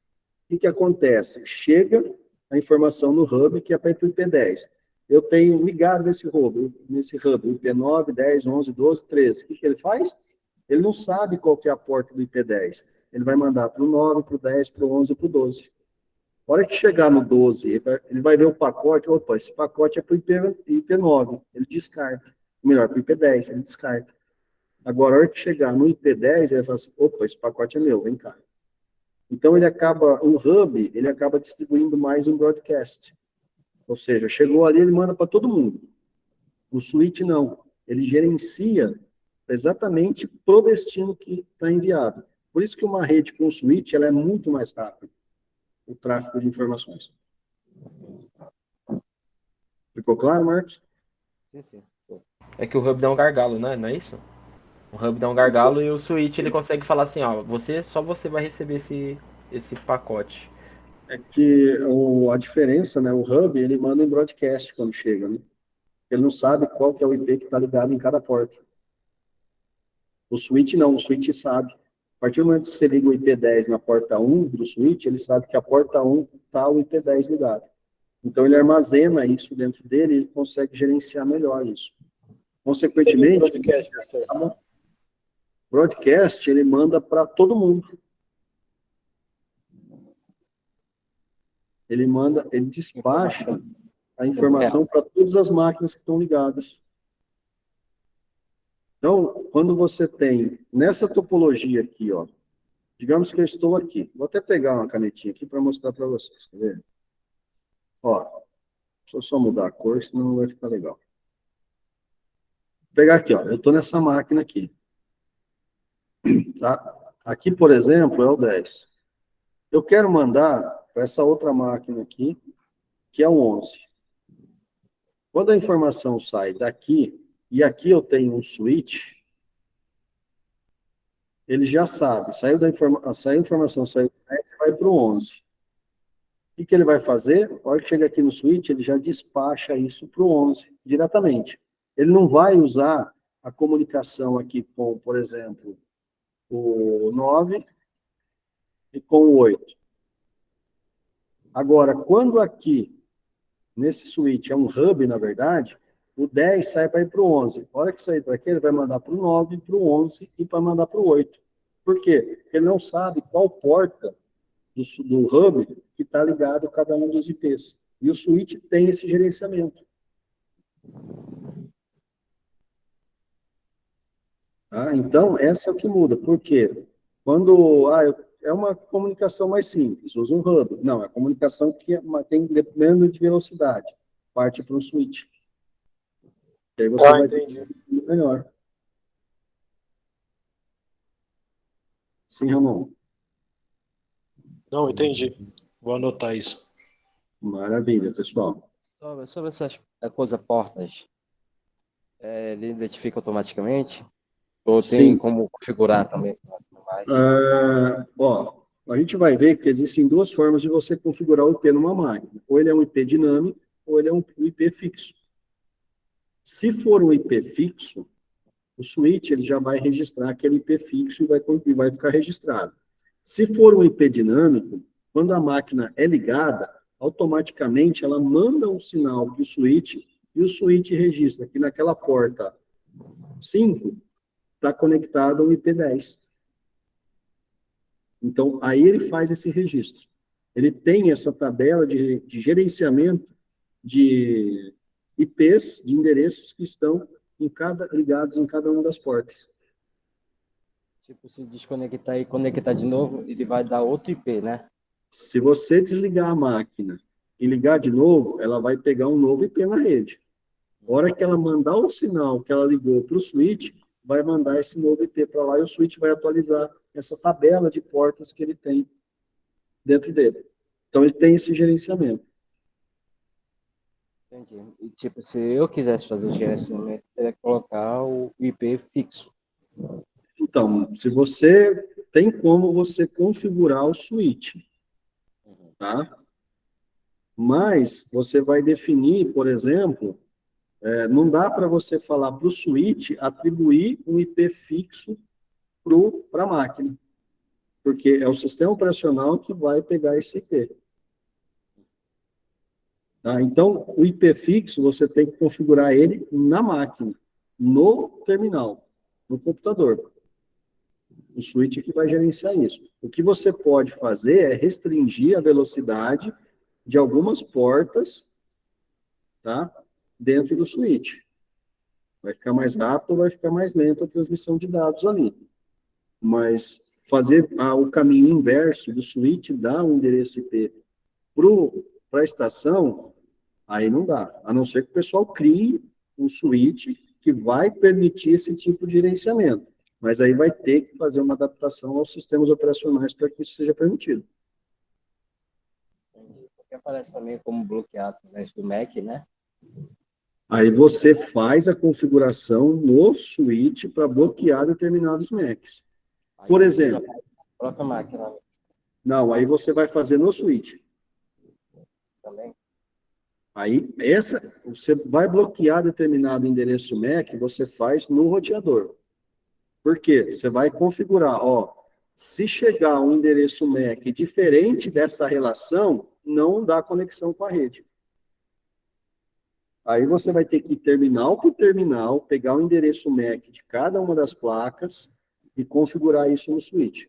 o que acontece? Chega a informação no hub que é para ir para o IP10. Eu tenho ligado nesse hub, IP9, 10, 11, 12, 13. O que ele faz? Ele não sabe qual que é a porta do IP10. Ele vai mandar para o 9, para o 10, para o 11, para o 12. A hora que chegar no 12, ele vai ver o pacote, opa, esse pacote é para o IP9, ele descarta. Melhor, para o IP10, ele descarta. Agora, a hora que chegar no IP10, ele vai falar assim, opa, esse pacote é meu, vem cá. Então, o hub, ele acaba distribuindo mais um broadcast. Ou seja, chegou ali, ele manda para todo mundo. O switch, não. Ele gerencia exatamente pro destino que está enviado. Por isso que uma rede com switch, ela é muito mais rápida, o tráfego de informações. Ficou claro, Marcos? Sim. É que o hub dá um gargalo, né? Não é isso? O hub dá um gargalo e o switch ele consegue falar assim, ó, só você vai receber esse pacote. É que a diferença, né, o hub, ele manda em broadcast quando chega, né? Ele não sabe qual que é o IP que está ligado em cada porta. O switch não, o switch sabe. A partir do momento que você liga o IP10 na porta 1 do switch, ele sabe que a porta 1 está o IP10 ligado. Então, ele armazena isso dentro dele e ele consegue gerenciar melhor isso. Consequentemente, broadcast, ele manda para todo mundo. Ele despacha a informação para todas as máquinas que estão ligadas. Então, quando você tem, nessa topologia aqui, ó, digamos que eu estou aqui. Vou até pegar uma canetinha aqui para mostrar para vocês, tá vendo? Ó, deixa eu só mudar a cor, senão não vai ficar legal. Vou pegar aqui, ó, eu estou nessa máquina aqui. Tá? Aqui, por exemplo, é o 10. Eu quero mandar para essa outra máquina aqui, que é o 11. Quando a informação sai daqui, e aqui eu tenho um switch, ele já sabe, saiu a informação, saiu do 10, vai para o 11. O que ele vai fazer? Na hora que chega aqui no switch, ele já despacha isso para o 11, diretamente. Ele não vai usar a comunicação aqui com, por exemplo, o 9 e com o 8. Agora, quando aqui, nesse switch, é um hub, na verdade, o 10 sai para ir para o 11. A hora que sair para aqui, ele vai mandar para o 9, para o 11 e para mandar para o 8. Por quê? Porque ele não sabe qual porta do hub que está ligado a cada um dos IPs. E o switch tem esse gerenciamento. Tá? Então, essa é o que muda. Por quê? Quando é uma comunicação mais simples, usa um hub. Não, é comunicação que tem dependendo de velocidade. Parte para um switch. E aí você vai ter melhor. Sim, Ramon. Não, entendi. Vou anotar isso. Maravilha, pessoal. Sobre essas coisas portas, ele identifica automaticamente? Ou tem Sim. como configurar também? A gente vai ver que existem duas formas de você configurar o IP numa máquina. Ou ele é um IP dinâmico, ou ele é um IP fixo. Se for um IP fixo, o switch ele já vai registrar aquele IP fixo e vai ficar registrado. Se for um IP dinâmico, quando a máquina é ligada, automaticamente ela manda um sinal para o switch e o switch registra que naquela porta 5 está conectado ao IP 10. Então, aí ele faz esse registro. Ele tem essa tabela de gerenciamento de IPs, de endereços que estão ligados em cada uma das portas. Tipo, se desconectar e conectar de novo, ele vai dar outro IP, né? Se você desligar a máquina e ligar de novo, ela vai pegar um novo IP na rede. A hora que ela mandar o sinal que ela ligou para o switch, vai mandar esse novo IP para lá e o switch vai atualizar essa tabela de portas que ele tem dentro dele. Então, ele tem esse gerenciamento. Entendi. E, tipo, se eu quisesse fazer o gerenciamento, teria que colocar o IP fixo. Então, se você tem como você configurar o switch, tá? Mas você vai definir, por exemplo, não dá para você falar para o switch atribuir um IP fixo para a máquina, porque é o sistema operacional que vai pegar esse IP. Tá? Então, o IP fixo, você tem que configurar ele na máquina, no terminal, no computador. O switch que vai gerenciar isso. O que você pode fazer é restringir a velocidade de algumas portas, tá? Dentro do switch. Vai ficar mais rápido ou vai ficar mais lento a transmissão de dados ali. Mas fazer o caminho inverso do switch, dar um endereço IP para a estação, aí não dá. A não ser que o pessoal crie um switch que vai permitir esse tipo de gerenciamento. Mas aí vai ter que fazer uma adaptação aos sistemas operacionais para que isso seja permitido. Porque aparece também como bloqueado através do Mac, né? Aí você faz a configuração no switch para bloquear determinados Macs. Por exemplo... Coloca a máquina. Não, aí você vai fazer no switch. Também. Aí, você vai bloquear determinado endereço MAC, você faz no roteador. Por quê? Você vai configurar, se chegar um endereço MAC diferente dessa relação, não dá conexão com a rede. Aí você vai ter que ir terminal por terminal, pegar o endereço MAC de cada uma das placas e configurar isso no switch.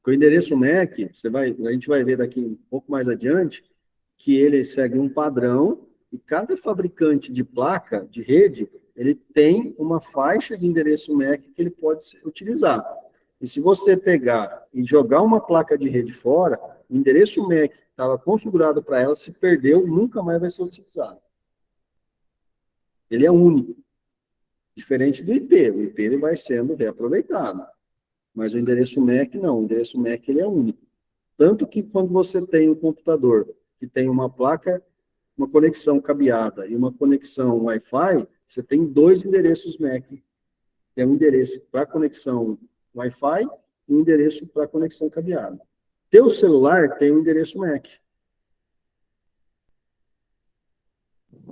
O endereço MAC, a gente vai ver daqui um pouco mais adiante, que ele segue um padrão e cada fabricante de placa, de rede, ele tem uma faixa de endereço MAC que ele pode utilizar. E se você pegar e jogar uma placa de rede fora, o endereço MAC que estava configurado para ela, se perdeu, nunca mais vai ser utilizado. Ele é único. Diferente do IP. O IP ele vai sendo reaproveitado. Mas o endereço MAC não. O endereço MAC ele é único. Tanto que quando você tem um computador que tem uma placa, uma conexão cabeada e uma conexão Wi-Fi, você tem 2 endereços MAC. Tem um endereço para conexão Wi-Fi e um endereço para conexão cabeada. Teu celular tem um endereço MAC.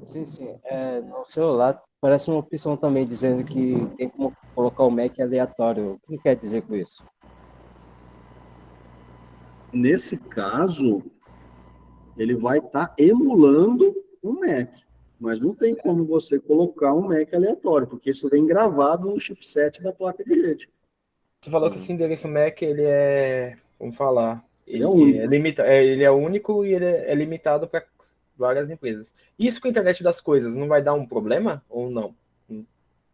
Sim, sim. No celular parece uma opção também dizendo que tem como colocar o MAC aleatório. O que quer dizer com isso? Nesse caso, ele vai estar emulando um MAC. Mas não tem como você colocar um MAC aleatório, porque isso vem gravado no chipset da placa de rede. Você falou que esse endereço MAC, ele é, vamos falar, Ele é único. ele é único e ele é limitado para várias empresas. Isso com a internet das coisas não vai dar um problema ou não?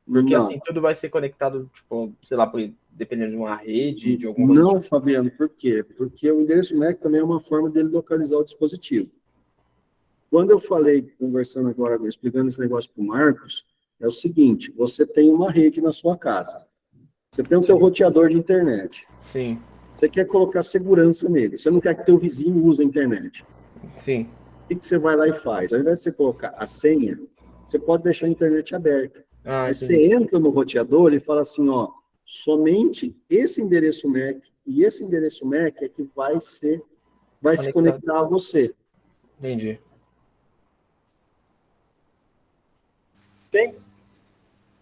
Porque Não. assim, tudo vai ser conectado, tipo, sei lá, dependendo de uma rede, de alguma coisa. Não, Fabiano, por quê? Porque o endereço MAC também é uma forma dele localizar o dispositivo. Quando eu falei, conversando agora, explicando esse negócio para o Marcos, é o seguinte, você tem uma rede na sua casa. Você tem o seu roteador de internet. Sim. Você quer colocar segurança nele. Você não quer que teu vizinho use a internet. Sim. O que você vai lá e faz? Ao invés de você colocar a senha, você pode deixar a internet aberta. Aí você entra no roteador e fala assim, ó, somente esse endereço MAC e esse endereço MAC é que vai se conectar a você. Entendi.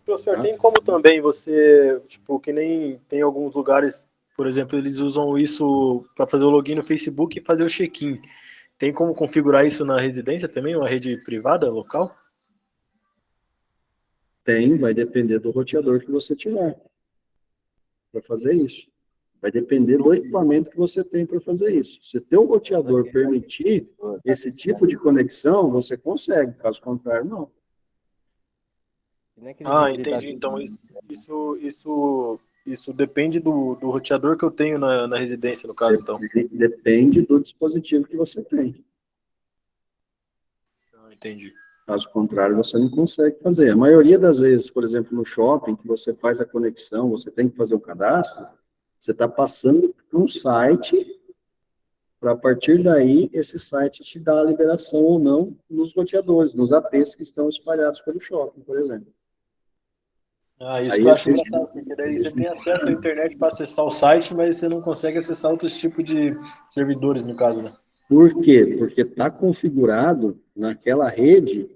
Professor, tem como também você, tipo, que nem tem alguns lugares, por exemplo, eles usam isso para fazer o login no Facebook e fazer o check-in. Tem como configurar isso na residência também, uma rede privada, local? Tem, vai depender do roteador que você tiver para fazer isso. Vai depender do equipamento que você tem para fazer isso. Se teu roteador permitir esse tipo de conexão, você consegue, caso contrário, não. Entendi. Então, isso depende do roteador que eu tenho na residência, no caso, então. Depende do dispositivo que você tem. Entendi. Caso contrário, você não consegue fazer. A maioria das vezes, por exemplo, no shopping, que você faz a conexão, você tem que fazer o cadastro, você está passando por um site, para a partir daí, esse site te dá a liberação ou não nos roteadores, nos APs que estão espalhados pelo shopping, por exemplo. Isso que eu acho engraçado, porque daí você tem acesso à internet para acessar o site, mas você não consegue acessar outros tipos de servidores, no caso, né? Por quê? Porque está configurado naquela rede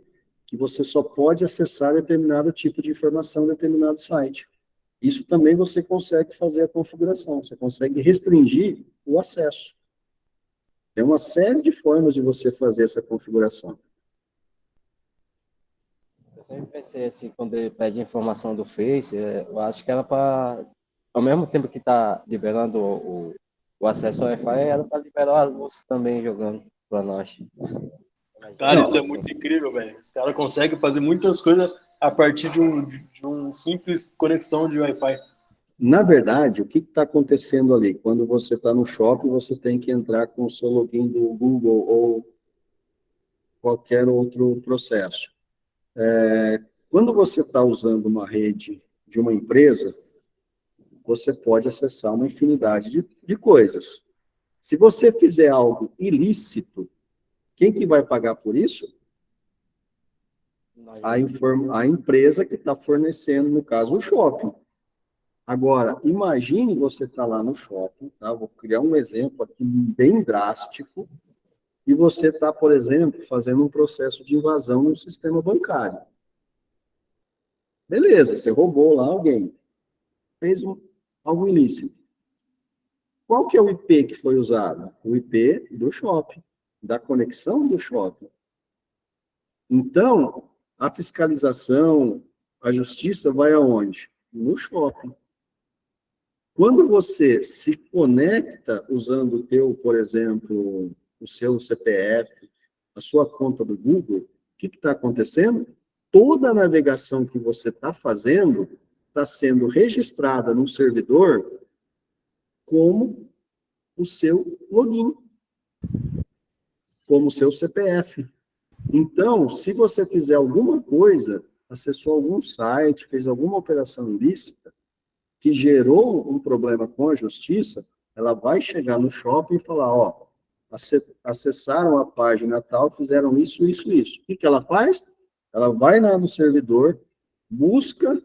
que você só pode acessar determinado tipo de informação em determinado site. Isso também você consegue fazer a configuração, você consegue restringir o acesso. Tem uma série de formas de você fazer essa configuração. Eu sempre pensei assim, quando ele pede informação do Face, eu acho que era para, ao mesmo tempo que está liberando o acesso ao Wi-Fi, era para liberar a luz também jogando para nós. Cara, isso é muito incrível, velho. Os caras conseguem fazer muitas coisas a partir de um simples conexão de Wi-Fi. Na verdade, o que está acontecendo ali? Quando você está no shopping, você tem que entrar com o seu login do Google ou qualquer outro processo. Quando você está usando uma rede de uma empresa, você pode acessar uma infinidade de coisas. Se você fizer algo ilícito, quem que vai pagar por isso? A empresa que está fornecendo, no caso, o shopping. Agora, imagine você estar lá no shopping, tá? Vou criar um exemplo aqui bem drástico, e você está, por exemplo, fazendo um processo de invasão no sistema bancário. Beleza, você roubou lá alguém, fez algo ilícito. Qual que é o IP que foi usado? O IP do shopping, da conexão do shopping. Então, a fiscalização, a justiça vai aonde? No shopping. Quando você se conecta usando o teu, por exemplo, o seu CPF, a sua conta do Google, o que está acontecendo? Toda a navegação que você está fazendo está sendo registrada no servidor como o seu login, como o seu CPF. Então, se você fizer alguma coisa, acessou algum site, fez alguma operação ilícita, que gerou um problema com a justiça, ela vai chegar no shopping e falar, ó, acessaram a página tal, fizeram isso, isso, isso. O que ela faz? Ela vai lá no servidor, busca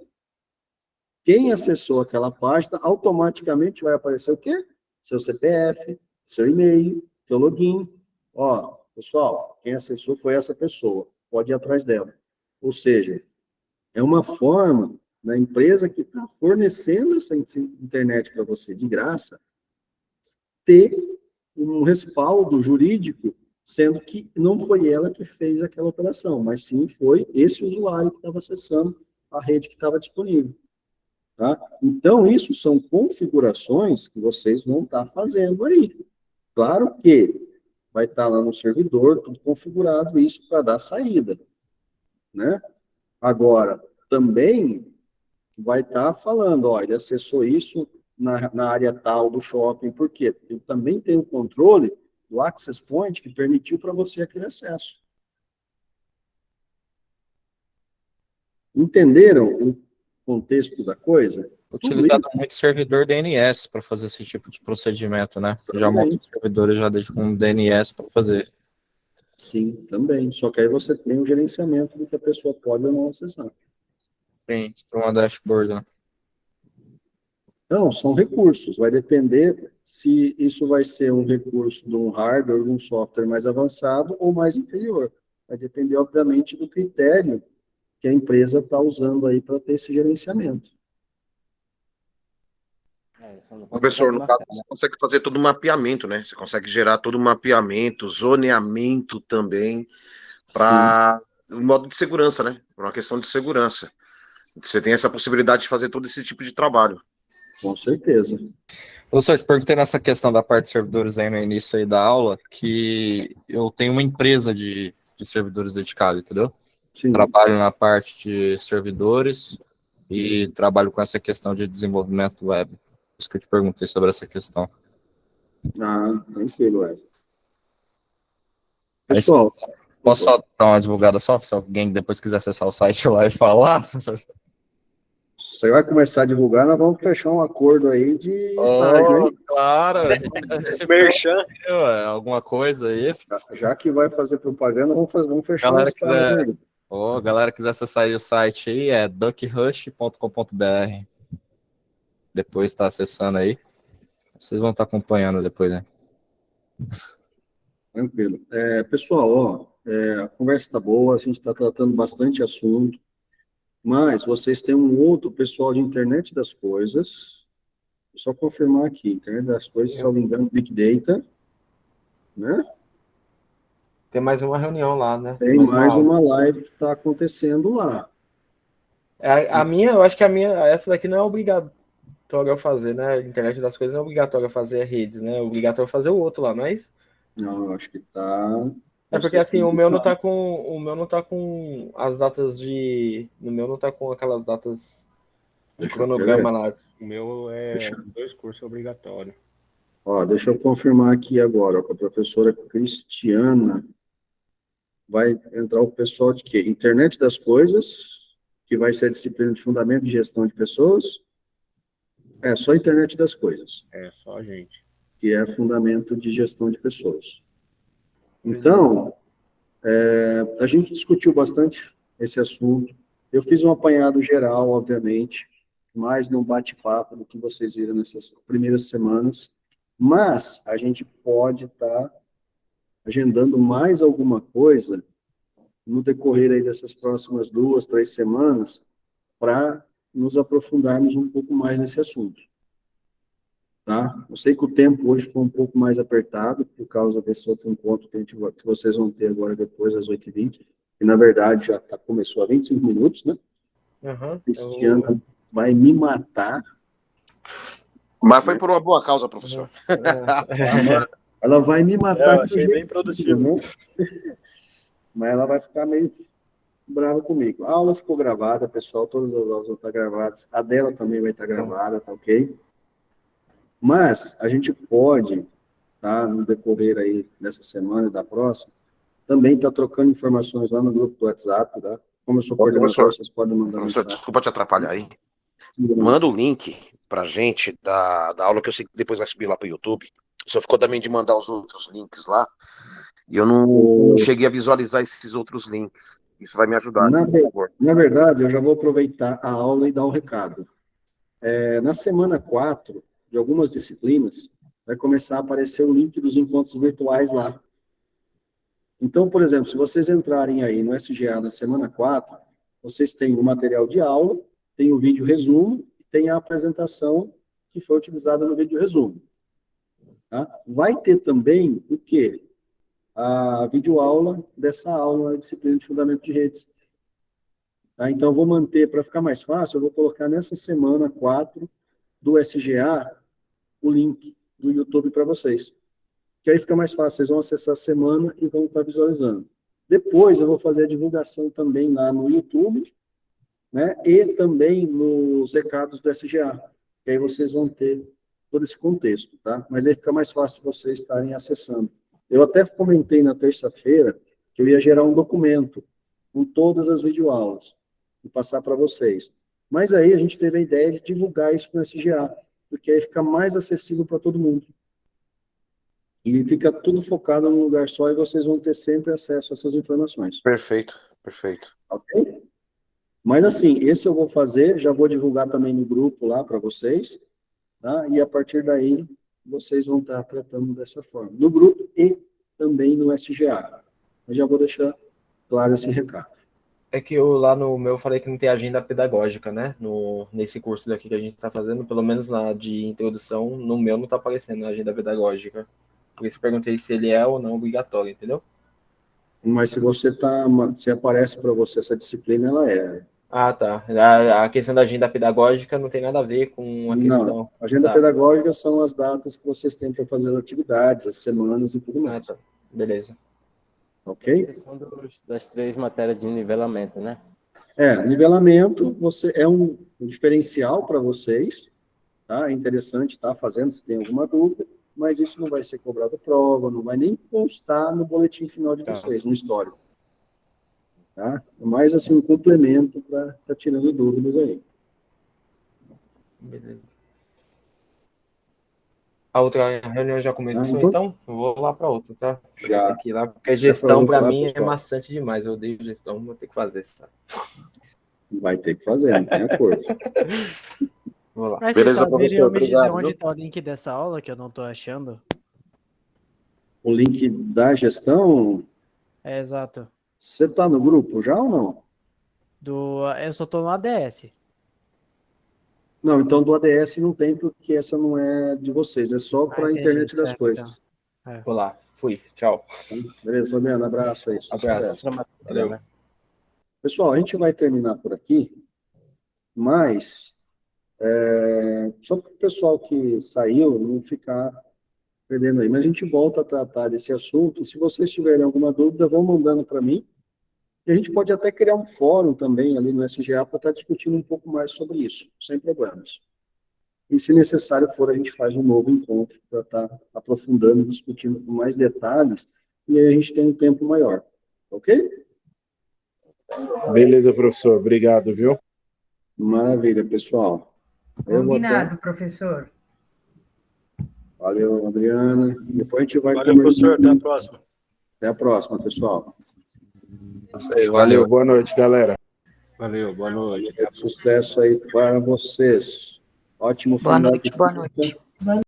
quem acessou aquela página, automaticamente vai aparecer o quê? Seu CPF, seu e-mail, seu login. Ó, pessoal, quem acessou foi essa pessoa, pode ir atrás dela. Ou seja, é uma forma da empresa que está fornecendo essa internet para você de graça, ter um respaldo jurídico, sendo que não foi ela que fez aquela operação, mas sim foi esse usuário que estava acessando a rede que estava disponível. Tá? Então, isso são configurações que vocês vão estar fazendo aí. Claro que vai estar lá no servidor, tudo configurado, isso para dar saída. Né? Agora, também vai estar falando, ó, ele acessou isso na área tal do shopping, por quê? Porque ele também tem o controle do access point que permitiu para você aquele acesso. Entenderam o contexto da coisa? Utilizado muito servidor DNS para fazer esse tipo de procedimento, né? Já muitos servidores já deixam um DNS para fazer. Sim, também. Só que aí você tem o gerenciamento do que a pessoa pode ou não acessar. Sim, para uma dashboard, né? Não, são recursos. Vai depender se isso vai ser um recurso de um hardware, de um software mais avançado ou mais inferior. Vai depender, obviamente, do critério que a empresa está usando aí para ter esse gerenciamento. Professor, no caso, você consegue fazer todo o mapeamento, né? Você consegue gerar todo o mapeamento, zoneamento também, para um modo de segurança, né? Por uma questão de segurança. Você tem essa possibilidade de fazer todo esse tipo de trabalho. Com certeza. Professor, eu te perguntei nessa questão da parte de servidores aí no início aí da aula, que eu tenho uma empresa de servidores dedicados, entendeu? Sim. Trabalho na parte de servidores e trabalho com essa questão de desenvolvimento web. Por isso que eu te perguntei sobre essa questão. Ah, tranquilo, é. Pessoal, posso só dar uma divulgada só, se alguém depois quiser acessar o site lá e falar? Você vai começar a divulgar, nós vamos fechar um acordo aí de estágio, hein? Claro! Merchan. Alguma coisa aí. Já que vai fazer propaganda, vamos fechar um estágio aí. Galera quiser acessar aí o site aí, é duckrush.com.br. Depois está acessando aí. Vocês vão estar acompanhando depois, né? Tranquilo. Pessoal, ó, a conversa está boa, a gente está tratando bastante assunto, mas vocês têm um outro pessoal de internet das coisas, vou só confirmar aqui, internet das coisas, se não me engano, Big Data, né? Tem mais uma reunião lá, né? Tem mais uma live que está acontecendo lá. A minha, eu acho que essa daqui não é obrigatória a fazer, né? A internet das coisas não é obrigatória a fazer redes, né? É obrigatório fazer o outro lá, não é isso? Não, eu acho que tá. É porque assim, o meu não tá com as datas de. No meu não tá com aquelas datas de cronograma lá. O meu é 2 cursos obrigatórios. Ó, deixa eu confirmar aqui agora, ó, com a professora Cristiana. Vai entrar o pessoal de quê? Internet das coisas, que vai ser a disciplina de fundamento de gestão de pessoas. É só internet das coisas. É, só a gente. Que é fundamento de gestão de pessoas. Então, a gente discutiu bastante esse assunto. Eu fiz um apanhado geral, obviamente, mais num bate-papo do que vocês viram nessas primeiras semanas, mas a gente pode estar agendando mais alguma coisa no decorrer aí dessas próximas 2, 3 semanas para nos aprofundarmos um pouco mais nesse assunto. Tá? Eu sei que o tempo hoje foi um pouco mais apertado por causa desse outro encontro que vocês vão ter agora depois, às 8h20, que na verdade já começou há 25 minutos, né? Cristiana vai me matar. Mas foi por uma boa causa, professor. Ela vai me matar. Eu achei bem produtivo. Né? Mas ela vai ficar meio brava comigo. A aula ficou gravada, pessoal, todas as aulas vão estar gravadas. A dela também vai estar gravada, tá ok? Mas a gente pode, tá, no decorrer aí dessa semana e da próxima, também tá trocando informações lá no grupo do WhatsApp, tá? Como eu sou Ô, coordenador, professor, vocês podem mandar professor, mensagem. desculpa te atrapalhar aí. Manda o link pra gente da aula que eu sei que depois vai subir lá pro YouTube. Só ficou também de mandar os outros links lá. E eu não cheguei a visualizar esses outros links. Isso vai me ajudar, por favor. Na verdade, eu já vou aproveitar a aula e dar um recado. Na semana 4, de algumas disciplinas, vai começar a aparecer o link dos encontros virtuais lá. Então, por exemplo, se vocês entrarem aí no SGA na semana 4, vocês têm o material de aula, tem o vídeo resumo e tem a apresentação que foi utilizada no vídeo resumo. Tá? Vai ter também o quê? A videoaula dessa aula na disciplina de fundamento de redes. Tá? Então, eu vou manter, para ficar mais fácil, eu vou colocar nessa semana 4 do SGA o link do YouTube para vocês. Que aí fica mais fácil, vocês vão acessar a semana e vão estar visualizando. Depois, eu vou fazer a divulgação também lá no YouTube, né? E também nos recados do SGA. Que aí vocês vão ter todo esse contexto, tá? Mas aí fica mais fácil vocês estarem acessando. Eu até comentei na terça-feira que eu ia gerar um documento com todas as videoaulas e passar para vocês. Mas aí a gente teve a ideia de divulgar isso no SGA, porque aí fica mais acessível para todo mundo. E fica tudo focado num lugar só e vocês vão ter sempre acesso a essas informações. Perfeito, perfeito. Ok? Mas assim, esse eu vou fazer, já vou divulgar também no grupo lá para vocês, tá? E a partir daí, vocês vão estar tratando dessa forma. No grupo e também no SGA. Eu já vou deixar claro esse recado. É que eu lá no meu falei que não tem agenda pedagógica, né? Nesse curso daqui que a gente está fazendo, pelo menos na de introdução, no meu não está aparecendo a agenda pedagógica. Por isso eu perguntei se ele é ou não obrigatório, entendeu? Mas se se aparece para você essa disciplina, ela é. Ah, tá. A questão da agenda pedagógica não tem nada a ver com a questão. Não, a agenda pedagógica são as datas que vocês têm para fazer as atividades, as semanas e tudo mais. Ah, tá. Beleza. Ok? São das 3 matérias de nivelamento, né? Nivelamento é um diferencial para vocês, tá? É interessante estar fazendo, se tem alguma dúvida, mas isso não vai ser cobrado prova, não vai nem constar no boletim final de vocês, no histórico. Tá? É mais assim um complemento para estar tirando dúvidas aí. Beleza. A outra reunião já começou, então? Eu vou lá para outra, tá? Já. Aqui lá, porque gestão para mim é maçante demais. Eu odeio gestão, vou ter que fazer, sabe? Vai ter que fazer, não tem acordo. Vou lá. Mas vocês saberiam me dizer onde está o link dessa aula, que eu não estou achando? O link da gestão? É, exato. Você está no grupo já ou não? Eu só estou no ADS. Não, então do ADS não tem, porque essa não é de vocês, é só para a internet das coisas. Então. Vou lá, fui, tchau. Beleza, Fabiano, abraço aí. Abraço. Valeu. Pessoal, a gente vai terminar por aqui, mas só para o pessoal que saiu não ficar perdendo aí. Mas a gente volta a tratar desse assunto, e se vocês tiverem alguma dúvida, vão mandando para mim. E a gente pode até criar um fórum também ali no SGA para estar discutindo um pouco mais sobre isso, sem problemas. E se necessário for, a gente faz um novo encontro para estar aprofundando, discutindo com mais detalhes, e aí a gente tem um tempo maior. Ok? Beleza, professor. Obrigado, viu? Maravilha, pessoal. Combinado, professor. Valeu, Adriana. Depois a gente vai Valeu, professor. Até a próxima. Até a próxima, pessoal. Valeu, boa noite, galera. Valeu, boa noite. Sucesso aí para vocês. Ótimo final de Boa noite.